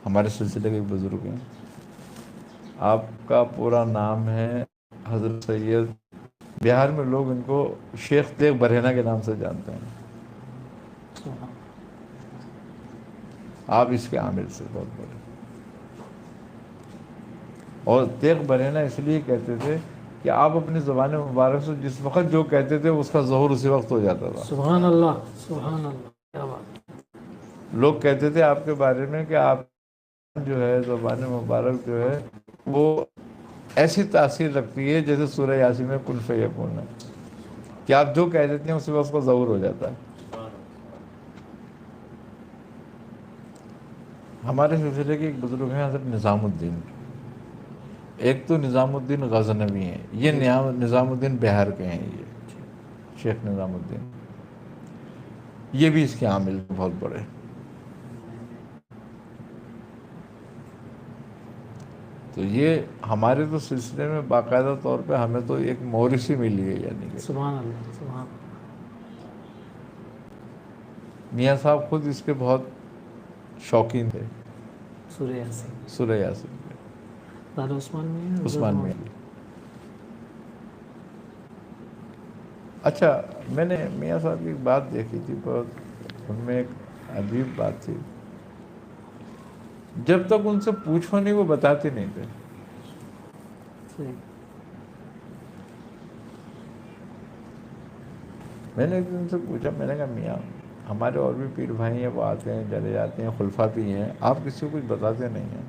ہمارے سلسلے کے بزرگ ہیں۔ آپ کا پورا نام ہے حضرت سید بہار میں لوگ ان کو شیخ تیغ برہنہ کے نام سے جانتے ہیں. سبحان آپ اس کے عامل سے بہت بڑے. اور تیغ برہنہ اس لیے کہتے تھے کہ آپ اپنی زبان مبارک سے جس وقت جو کہتے تھے اس کا ظہور اسی وقت ہو جاتا تھا. سبحان اللہ، سبحان اللہ، کیا بات. لوگ کہتے تھے آپ کے بارے میں کہ آپ جو ہے زبان مبارک جو ہے وہ ایسی تاثیر رکھتی ہے جیسے سورہ یاسین میں کن فیکون ہے، کہ آپ جو کہہ دیتے ہیں اسی وقت اس کا ظہور ہو جاتا ہے. ہمارے سلسلے کے ایک بزرگ ہیں حضرت نظام الدین. ایک تو نظام الدین غزنوی ہیں، یہ نظام الدین بہار کے ہیں. یہ شیخ نظام الدین، یہ بھی اس کے عامل بہت بڑے. تو یہ ہمارے تو سلسلے میں باقاعدہ طور پہ ہمیں تو ایک مورثی ملی ہے. یعنی کہ سبحان اللہ، سبحان اللہ. میاں صاحب خود اس کے بہت شوقین تھے. سورہ یاسین سورہ یاسین کے دادا عثمان میں ہے، عثمان میں. اچھا، میں نے میاں صاحب کی ایک بات دیکھی تھی، بہت ان میں ایک عجیب بات تھی. جب تک ان سے پوچھو نہیں وہ بتاتے نہیں تھے. صحیح. میں نے ایک دن سے پوچھا، میں نے کہا میاں ہمارے اور بھی پیر بھائی ہیں، وہ آتے ہیں چلے جاتے ہیں، خلفاء بھی ہیں، آپ کسی کو کچھ بتاتے نہیں ہیں.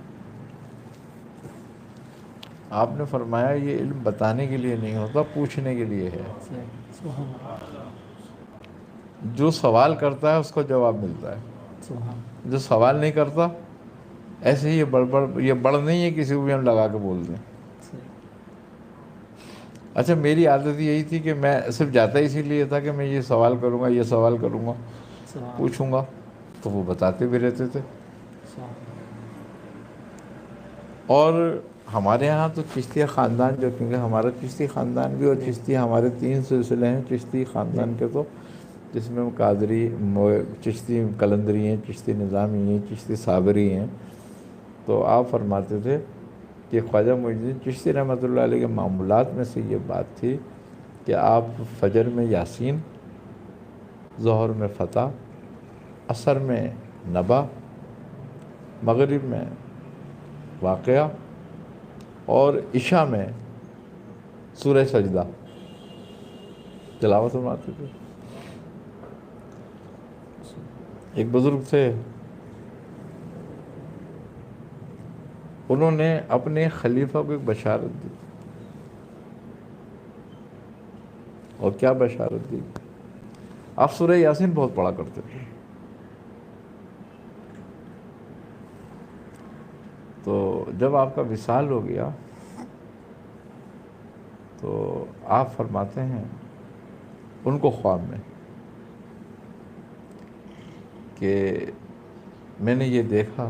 آپ نے فرمایا یہ علم بتانے کے لیے نہیں ہوتا، پوچھنے کے لیے ہے. صحیح. سبحان اللہ، جو سوال کرتا ہے اس کو جواب ملتا ہے، سبحان. جو سوال نہیں کرتا ایسے ہی یہ بڑھ نہیں ہے کسی کو بھی ہم لگا کے بول دیں. صحیح. اچھا، میری عادت یہی تھی کہ میں صرف جاتا اسی لیے تھا کہ میں یہ سوال کروں گا، یہ سوال کروں گا، سبحان. پوچھوں گا، تو وہ بتاتے بھی رہتے تھے. سبحان. اور ہمارے ہاں تو چشتی خاندان جو، کیونکہ ہمارا چشتی خاندان بھی، اور چشتی ہمارے 3 سلسلے ہیں چشتی خاندان کے، تو جس میں قادری، چشتی قلندری ہیں، چشتی نظامی ہیں، چشتی صابری ہیں. تو آپ فرماتے تھے کہ خواجہ معین الدین چشتی رحمۃ اللہ علیہ کے معمولات میں سے یہ بات تھی کہ آپ فجر میں یاسین، ظہر میں فتح، عصر میں نبا، مغرب میں واقعہ، اور عشاء میں سورہ سجدہ تلاوت فرماتے تھے. ایک بزرگ تھے، انہوں نے اپنے خلیفہ کو ایک بشارت دی. اور کیا بشارت دی؟ آپ سورہ یاسین بہت پڑھا کرتے تھے. تو جب آپ کا وصال ہو گیا تو آپ فرماتے ہیں ان کو خواب میں کہ میں نے یہ دیکھا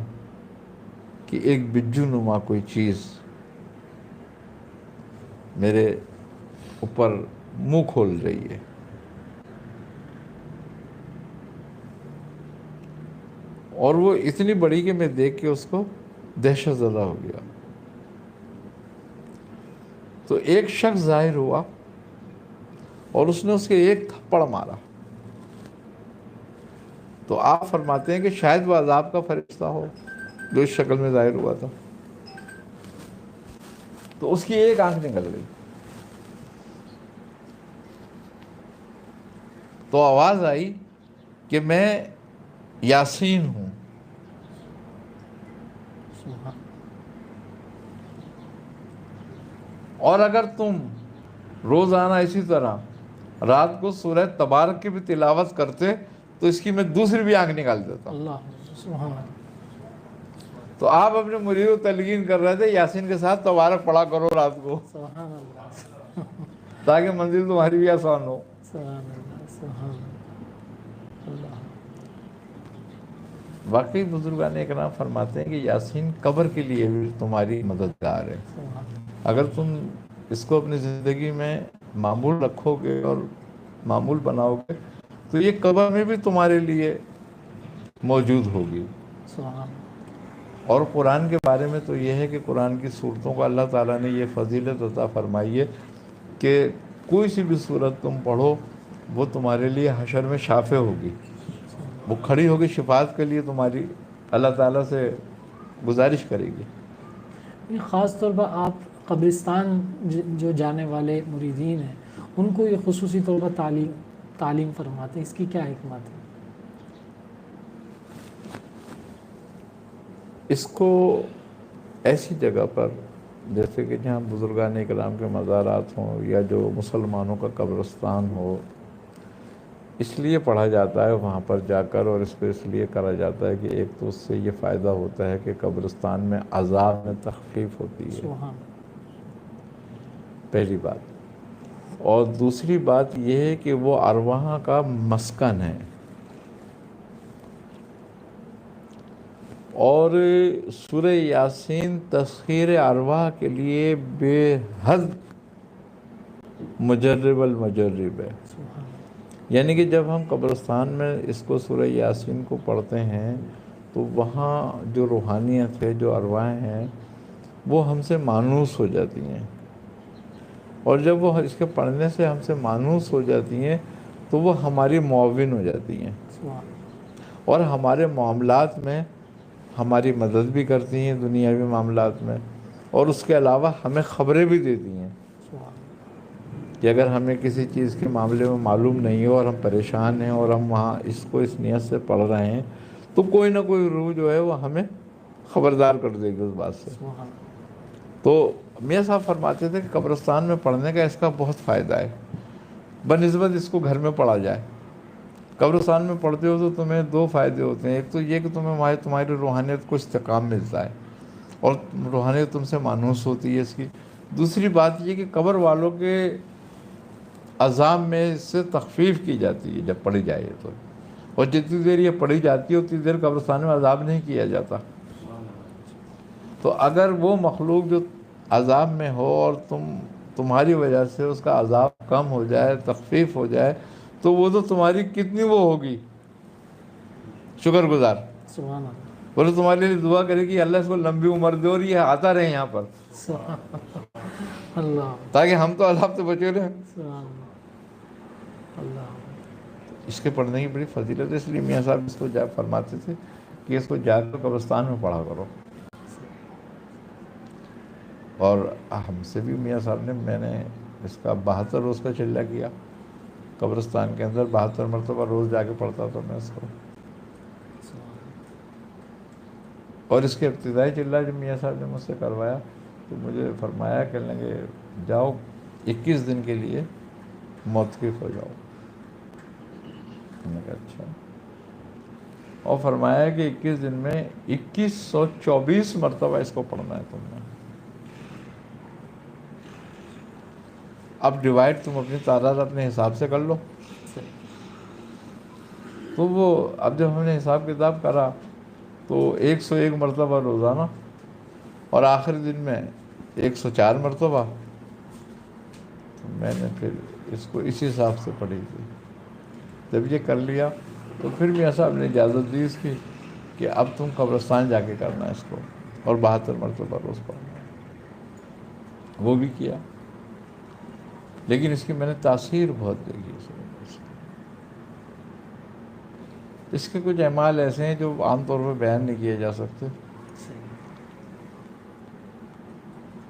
کہ ایک بجو نما کوئی چیز میرے اوپر منہ کھول رہی ہے. اور وہ اتنی بڑی کہ میں دیکھ کے اس کو دہشت زدہ ہو گیا. تو ایک شخص ظاہر ہوا اور اس نے اس کے ایک تھپڑ مارا. تو آپ فرماتے ہیں کہ شاید وہ عذاب کا فرشتہ ہو جو اس شکل میں ظاہر ہوا تھا. تو اس کی ایک آنکھ نکل گئی. تو آواز آئی کہ میں یاسین ہوں. اور اگر تم روزانہ اسی طرح رات کو سورہ تبارک کی بھی تلاوت کرتے تو اس کی میں دوسری بھی آنکھ نکال دیتا. اللہ. سبحان اللہ. تو آپ اپنے مرید کو تلقین کر رہے تھے یاسین کے ساتھ تبارک پڑھا کرو رات کو، سبحان اللہ. تاکہ منزل تمہاری بھی آسان ہو. سبحان اللہ. سبحان اللہ. واقعی بزرگان اکرام فرماتے ہیں کہ یاسین قبر کے لیے بھی تمہاری مددگار ہے. اگر تم اس کو اپنی زندگی میں معمول رکھو گے اور معمول بناؤ گے تو یہ قبر میں بھی تمہارے لیے موجود ہوگی. سبحان. اور قرآن کے بارے میں تو یہ ہے کہ قرآن کی صورتوں کو اللہ تعالیٰ نے یہ فضیلت عطا فرمائی ہے کہ کوئی سی بھی صورت تم پڑھو وہ تمہارے لیے حشر میں شافع ہوگی، وہ کھڑی ہوگی شفاعت کے لیے تمہاری، اللہ تعالیٰ سے گزارش کرے گی۔ یہ خاص طور پر آپ قبرستان جو جانے والے مریدین ہیں ان کو یہ خصوصی طور پر تعلیم فرماتے ہیں، اس کی کیا حکمت ہے؟ اس کو ایسی جگہ پر جیسے کہ جہاں بزرگان اکرام کے مزارات ہوں یا جو مسلمانوں کا قبرستان ہو، اس لیے پڑھا جاتا ہے وہاں پر جا کر، اور اس پہ اس لیے کرا جاتا ہے کہ ایک تو اس سے یہ فائدہ ہوتا ہے کہ قبرستان میں عذاب میں تخفیف ہوتی ہے، سبحان پہلی بات، اور دوسری بات یہ ہے کہ وہ ارواح کا مسکن ہے، اور سورہ یاسین تسخیر ارواح کے لیے بے حد مجرب المجرب ہے۔ سبحان یعنی کہ جب ہم قبرستان میں اس کو سورہ یاسین کو پڑھتے ہیں تو وہاں جو روحانیت ہے، جو ارواحیں ہیں، وہ ہم سے مانوس ہو جاتی ہیں، اور جب وہ اس کے پڑھنے سے ہم سے مانوس ہو جاتی ہیں تو وہ ہماری معاون ہو جاتی ہیں، سبحان اور ہمارے معاملات میں ہماری مدد بھی کرتی ہیں دنیاوی معاملات میں، اور اس کے علاوہ ہمیں خبریں بھی دیتی ہیں سبحان کہ اگر ہمیں کسی چیز کے معاملے میں معلوم نہیں ہے اور ہم پریشان ہیں اور ہم وہاں اس کو اس نیت سے پڑھ رہے ہیں تو کوئی نہ کوئی روح جو ہے وہ ہمیں خبردار کر دے گی اس بات سے۔ سبحان تو میاں صاحب فرماتے تھے کہ قبرستان میں پڑھنے کا اس کا بہت فائدہ ہے بنسبت اس کو گھر میں پڑھا جائے۔ قبرستان میں پڑھتے ہو تو تمہیں دو فائدے ہوتے ہیں، ایک تو یہ کہ تمہاری روحانیت کو استحکام ملتا ہے اور روحانیت تم سے مانوس ہوتی ہے اس کی، دوسری بات یہ کہ قبر والوں کے عذاب میں اس سے تخفیف کی جاتی ہے جب پڑھی جائے تو، اور جتنی دیر یہ پڑھی جاتی ہے اتنی دیر قبرستان میں عذاب نہیں کیا جاتا۔ تو اگر وہ مخلوق جو عذاب میں ہو اور تمہاری وجہ سے اس کا عذاب کم ہو جائے، تخفیف ہو جائے، تو وہ تو تمہاری کتنی وہ ہوگی شکر گزار، سبحان وہ تو تمہارے لیے دعا کرے گی اللہ اس کو لمبی عمر دے اور یہ آتا رہے یہاں پر، اللہ تاکہ ہم تو عذاب سے بچے رہیں۔ سبحان اللہ اس کے پڑھنے کی بڑی فضیلت ہے، اس لیے میاں صاحب اس کو فرماتے تھے کہ اس کو جا کر قبرستان میں پڑھا کرو۔ اور ہم سے بھی میاں صاحب نے، میں نے اس کا 72 روز کا چلہ کیا قبرستان کے اندر، 72 مرتبہ روز جا کے پڑھتا تھا میں اس کو۔ اور اس کے ابتدائی چلہ جو میاں صاحب نے مجھ سے کروایا تو مجھے فرمایا کہ لگے جاؤ 21 دن کے لیے موقف ہو جاؤ۔ میں نے کہا اچھا، اور فرمایا کہ 21 دن میں 2124 مرتبہ اس کو پڑھنا ہے تم نے۔ اب ڈیوائڈ تم اپنی تعداد اپنے حساب سے کر لو۔ تو وہ اب جب ہم نے حساب کتاب کرا تو 101 مرتبہ روزانہ، اور آخری دن میں 104 مرتبہ۔ تو میں نے پھر اس کو اسی حساب سے پڑھی تھی۔ جب یہ کر لیا تو پھر میاں صاحب نے اجازت دی اس کی کہ اب تم قبرستان جا کے کرنا ہے اس کو، اور 72 مرتبہ روز پڑھنا ہے۔ وہ بھی کیا، لیکن اس کی میں نے تاثیر بہت دیکھی اس کے کچھ اعمال ایسے ہیں جو عام طور پر بیان نہیں کیے جا سکتے،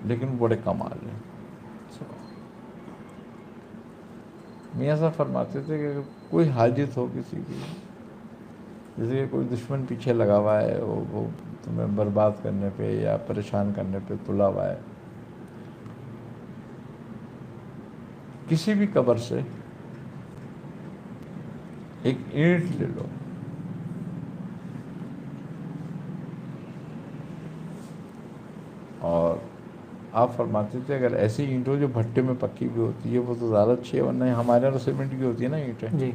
لیکن بڑے کمال ہیں۔ میاں صاحب فرماتے تھے کہ کوئی حاجت ہو کسی کی، جیسے کہ کوئی دشمن پیچھے لگا ہوا ہے، وہ تمہیں برباد کرنے پہ یا پریشان کرنے پہ تلا ہوا ہے، کسی بھی قبر سے ایک اینٹ لے لو، اور آپ فرماتے تھے اگر ایسی اینٹ ہو جو بھٹے میں پکی بھی ہوتی ہے وہ تو زیادہ اچھی ہے، ورنہ ہمارے یہاں سیمنٹ کی ہوتی ہے نا اینٹیں، جی،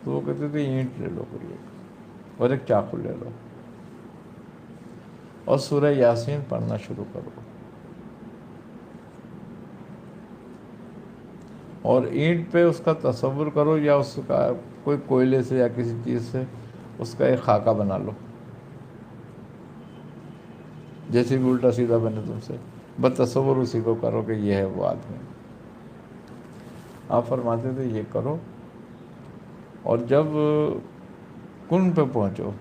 تو وہ کہتے تھے اینٹ لے لو کوئی ایک، اور ایک چاقو لے لو، اور سورہ یاسین پڑھنا شروع کرو، اور اینٹ پہ اس کا تصور کرو یا اس کا کوئی کوئلے سے یا کسی چیز سے اس کا ایک خاکہ بنا لو، جیسے بھی الٹا سیدھا بنے تم سے، بس تصور اسی کو کرو کہ یہ ہے وہ آدمی۔ آپ فرماتے تھے یہ کرو، اور جب کن پہ پہنچو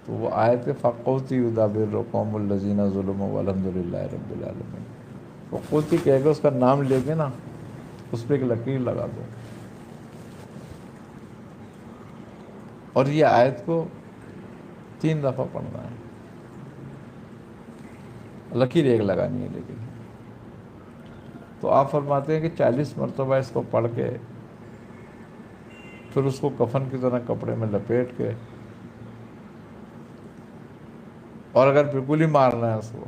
تو وہ آیت فَقُوتِ يُدَابِرُ قَوْمُ الَّذِينَ ظُلِمُوا وَالْحَمْدُ لِلَّهِ رَبِّ الْعَالَمِينَ۔ فقوتی کہے گا، اس کا نام لے کے نا اس پہ ایک لکیر لگا دو، اور یہ آیت کو 3 دفعہ پڑھنا ہے، لکیر ایک لگانی ہے لیکن۔ تو آپ فرماتے ہیں کہ 40 مرتبہ اس کو پڑھ کے پھر اس کو کفن کی طرح کپڑے میں لپیٹ کے، اور اگر بالکل ہی مارنا ہے اس کو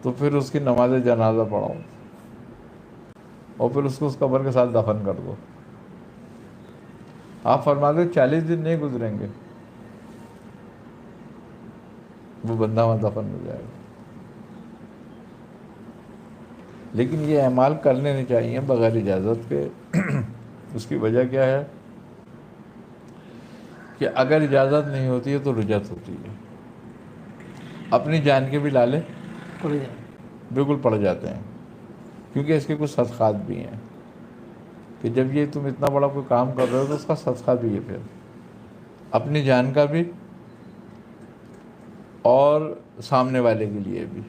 تو پھر اس کی نماز جنازہ پڑھاؤ، اور پھر اس کو اس قبر کے ساتھ دفن کر دو۔ آپ فرماتے ہیں 40 دن نہیں گزریں گے وہ بندہ وہاں دفن ہو جائے گا۔ لیکن یہ اعمال کرنے نہیں چاہیے بغیر اجازت کے۔ اس کی وجہ کیا ہے کہ اگر اجازت نہیں ہوتی ہے تو رجعت ہوتی ہے، اپنی جان کے بھی لالے پڑ جائے۔ بالکل پڑ جاتے ہیں، کیونکہ اس کے کچھ صدقات بھی ہیں کہ جب یہ تم اتنا بڑا کوئی کام کر رہے ہو تو اس کا صدقہ بھی ہے، پھر اپنی جان کا بھی اور سامنے والے کے لیے بھی۔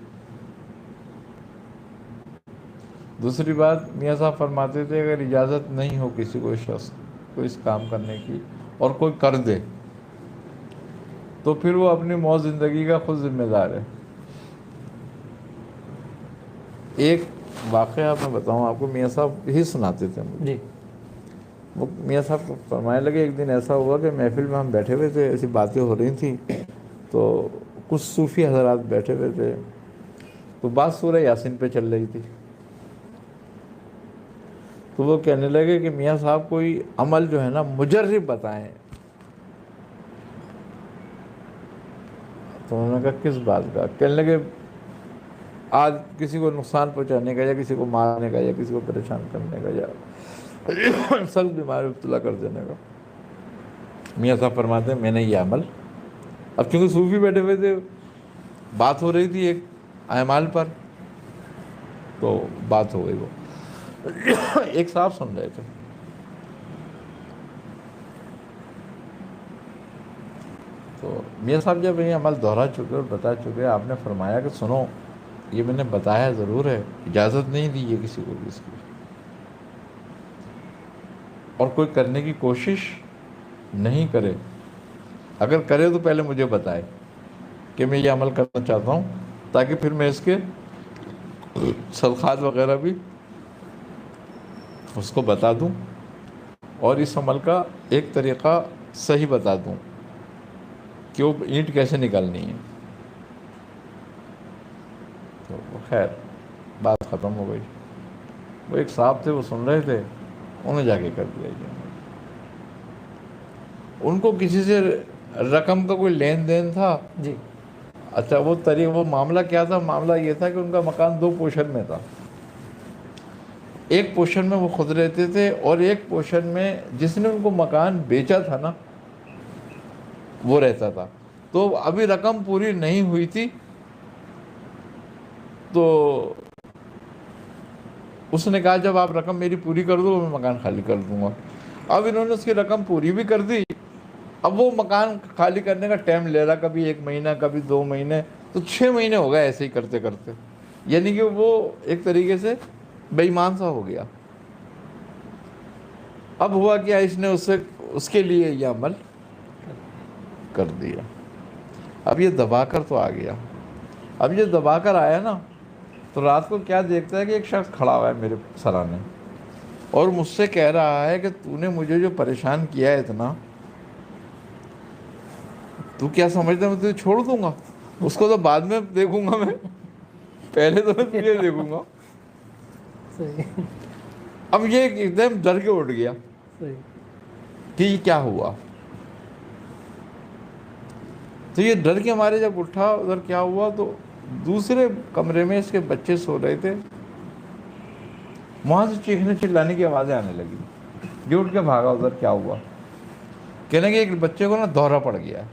دوسری بات، میاں صاحب فرماتے تھے اگر اجازت نہیں ہو کسی کو شخص کو اس کام کرنے کی اور کوئی کر دے تو پھر وہ اپنی موت زندگی کا خود ذمہ دار ہے۔ ایک واقعہ میں بتاؤں آپ کو، میاں صاحب ہی سناتے تھے مجھے۔ جی وہ میاں صاحب کو فرمانے لگے، ایک دن ایسا ہوا کہ محفل میں ہم بیٹھے ہوئے تھے، ایسی باتیں ہو رہی تھیں تو کچھ صوفی حضرات بیٹھے ہوئے تھے، تو بات سورہ یاسین پہ چل رہی تھی، تو وہ کہنے لگے کہ میاں صاحب کوئی عمل جو ہے نا مجرب بتائیں۔ تو انہوں نے کہا کس بات کا؟ کہنے لگے آج کسی کو نقصان پہنچانے کا، یا کسی کو مارنے کا، یا کسی کو پریشان کرنے کا، یا سخت بیماری مبتلا کر دینے کا۔ میاں صاحب فرماتے ہیں میں نے یہ عمل، اب چونکہ صوفی بیٹھے ہوئے تھے، بات ہو رہی تھی ایک اعمال پر، تو بات ہو گئی، وہ ایک صاحب سن رہے تھے۔ تو میاں صاحب جب یہ عمل دہرا چکے اور بتا چکے، آپ نے فرمایا کہ سنو، یہ میں نے بتایا ضرور ہے، اجازت نہیں دی ہے کسی کو بھی اس کی، اور کوئی کرنے کی کوشش نہیں کرے، اگر کرے تو پہلے مجھے بتائے کہ میں یہ عمل کرنا چاہتا ہوں، تاکہ پھر میں اس کے صدقات وغیرہ بھی اس کو بتا دوں، اور اس عمل کا ایک طریقہ صحیح بتا دوں کہ وہ اینٹ کیسے نکالنی ہے۔ تو خیر بات ختم ہو گئی۔ وہ ایک صاحب تھے، وہ سن رہے تھے، انہیں جا کے کر دیا یہ عمل۔ ان کو کسی سے رقم کا کوئی لین دین تھا۔ جی اچھا، وہ معاملہ کیا تھا؟ معاملہ یہ تھا کہ ان کا مکان 2 پورشن میں تھا، ایک پورشن میں وہ خود رہتے تھے، اور ایک پورشن میں جس نے ان کو مکان بیچا تھا نا وہ رہتا تھا۔ تو ابھی رقم پوری نہیں ہوئی تھی، تو اس نے کہا جب آپ رقم میری پوری کر دو میں مکان خالی کر دوں گا۔ اب انہوں نے اس کی رقم پوری بھی کر دی، اب وہ مکان خالی کرنے کا ٹائم لے رہا، کبھی 1 مہینہ، کبھی 2 مہینے، تو 6 مہینے ہو گئے ایسے ہی کرتے کرتے، یعنی کہ وہ ایک طریقے سے بے ایمان سا ہو گیا۔ اب ہوا کیا، اس نے اس کے لیے یہ عمل کر دیا۔ اب یہ دبا کر تو آ گیا، اب یہ دبا کر آیا نا، تو رات کو کیا دیکھتا ہے کہ ایک شخص کھڑا ہوا ہے میرے سرانے، اور مجھ سے کہہ رہا ہے کہ تو نے مجھے جو پریشان کیا ہے اتنا، تو کیا سمجھتا ہے میں تجھے چھوڑ دوں گا؟ اس کو تو بعد میں دیکھوں گا، میں پہلے تو میں تجھے دیکھوں گا۔ صحیح اب یہ ایک دم ڈر کے اٹھ گیا صحیح کہ یہ کیا ہوا۔ تو یہ ڈر کے ہمارے جب اٹھا، ادھر کیا ہوا، تو دوسرے کمرے میں اس کے بچے سو رہے تھے، وہاں سے چیخنے چلانے کی آوازیں آنے لگی۔ یہ اٹھ کے بھاگا، ادھر کیا ہوا، کہنے کہ ایک بچے کو نا دورہ پڑ گیا ہے۔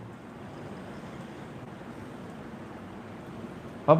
اب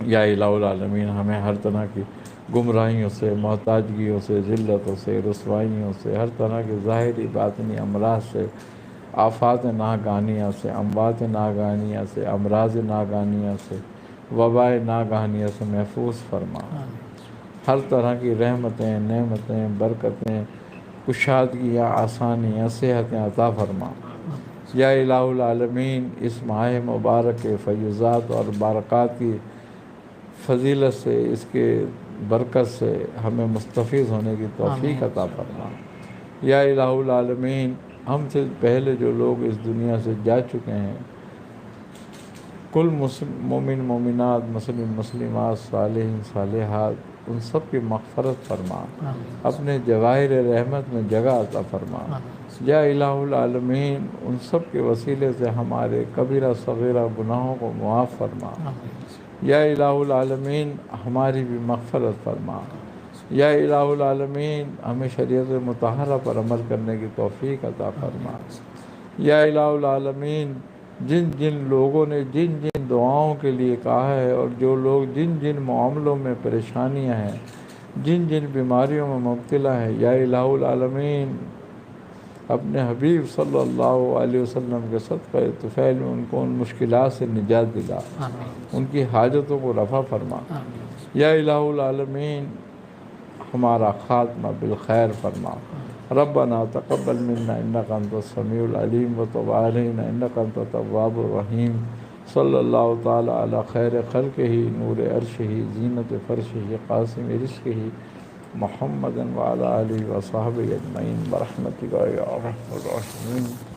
یا الہ العالمین ہمیں ہر طرح کی گمراہیوں سے، محتاجگیوں سے، ذلتوں سے، رسوائیوں سے، ہر طرح کے ظاہری باطنی امراض سے، آفات ناگہانیہ سے، اموات ناگہانیہ سے، امراض ناگہانیہ سے، وبائے ناگہانیہ سے محفوظ فرما۔ ہر طرح کی رحمتیں، نعمتیں، برکتیں، کشادگیاں، آسانیاں، صحتیں عطا فرما۔ یا الہ العالمین اس ماہ مبارک کے فیضات اور برکات کی فضیلت سے، اس کے برکت سے ہمیں مستفیض ہونے کی توفیق عطا فرما۔ یا الہ العالمین ہم سے پہلے جو لوگ اس دنیا سے جا چکے ہیں، کل مومن مومنات، مسلم مسلمات، صالحین صالحات، ان سب کی مغفرت فرما، اپنے جواہر رحمت میں جگہ عطا فرما۔ یا الہ العالمین ان سب کے وسیلے سے ہمارے کبیرہ صغیرہ گناہوں کو معاف فرما۔ یا الہ العالمین ہماری بھی مغفرت فرما۔ یا الہ العالمین ہمیں شریعت مطہرہ پر عمل کرنے کی توفیق عطا فرما۔ یا الہ العالمین جن جن لوگوں نے جن جن دعاؤں کے لیے کہا ہے، اور جو لوگ جن جن معاملوں میں پریشانیاں ہیں، جن جن بیماریوں میں مبتلا ہیں، یا الہ العالمین اپنے حبیب صلی اللہ علیہ وسلم کے صدقہ طفیل میں ان کو ان مشکلات سے نجات دلا، ان کی حاجتوں کو رفع فرما۔ یا الہ العالمین ہمارا خاتمہ بالخیر فرما۔ ربنا تقبل منا انک انت السمیع العلیم وتب علینا انک انت التواب الرحیم۔ صلی اللہ تعالی علی خیر خلقہ نور عرشہ زینت فرشہ قاسم رزقہ محمد وعلی آلہ وصحبہ اجمعین برحمتک یا ارحم الراحمین۔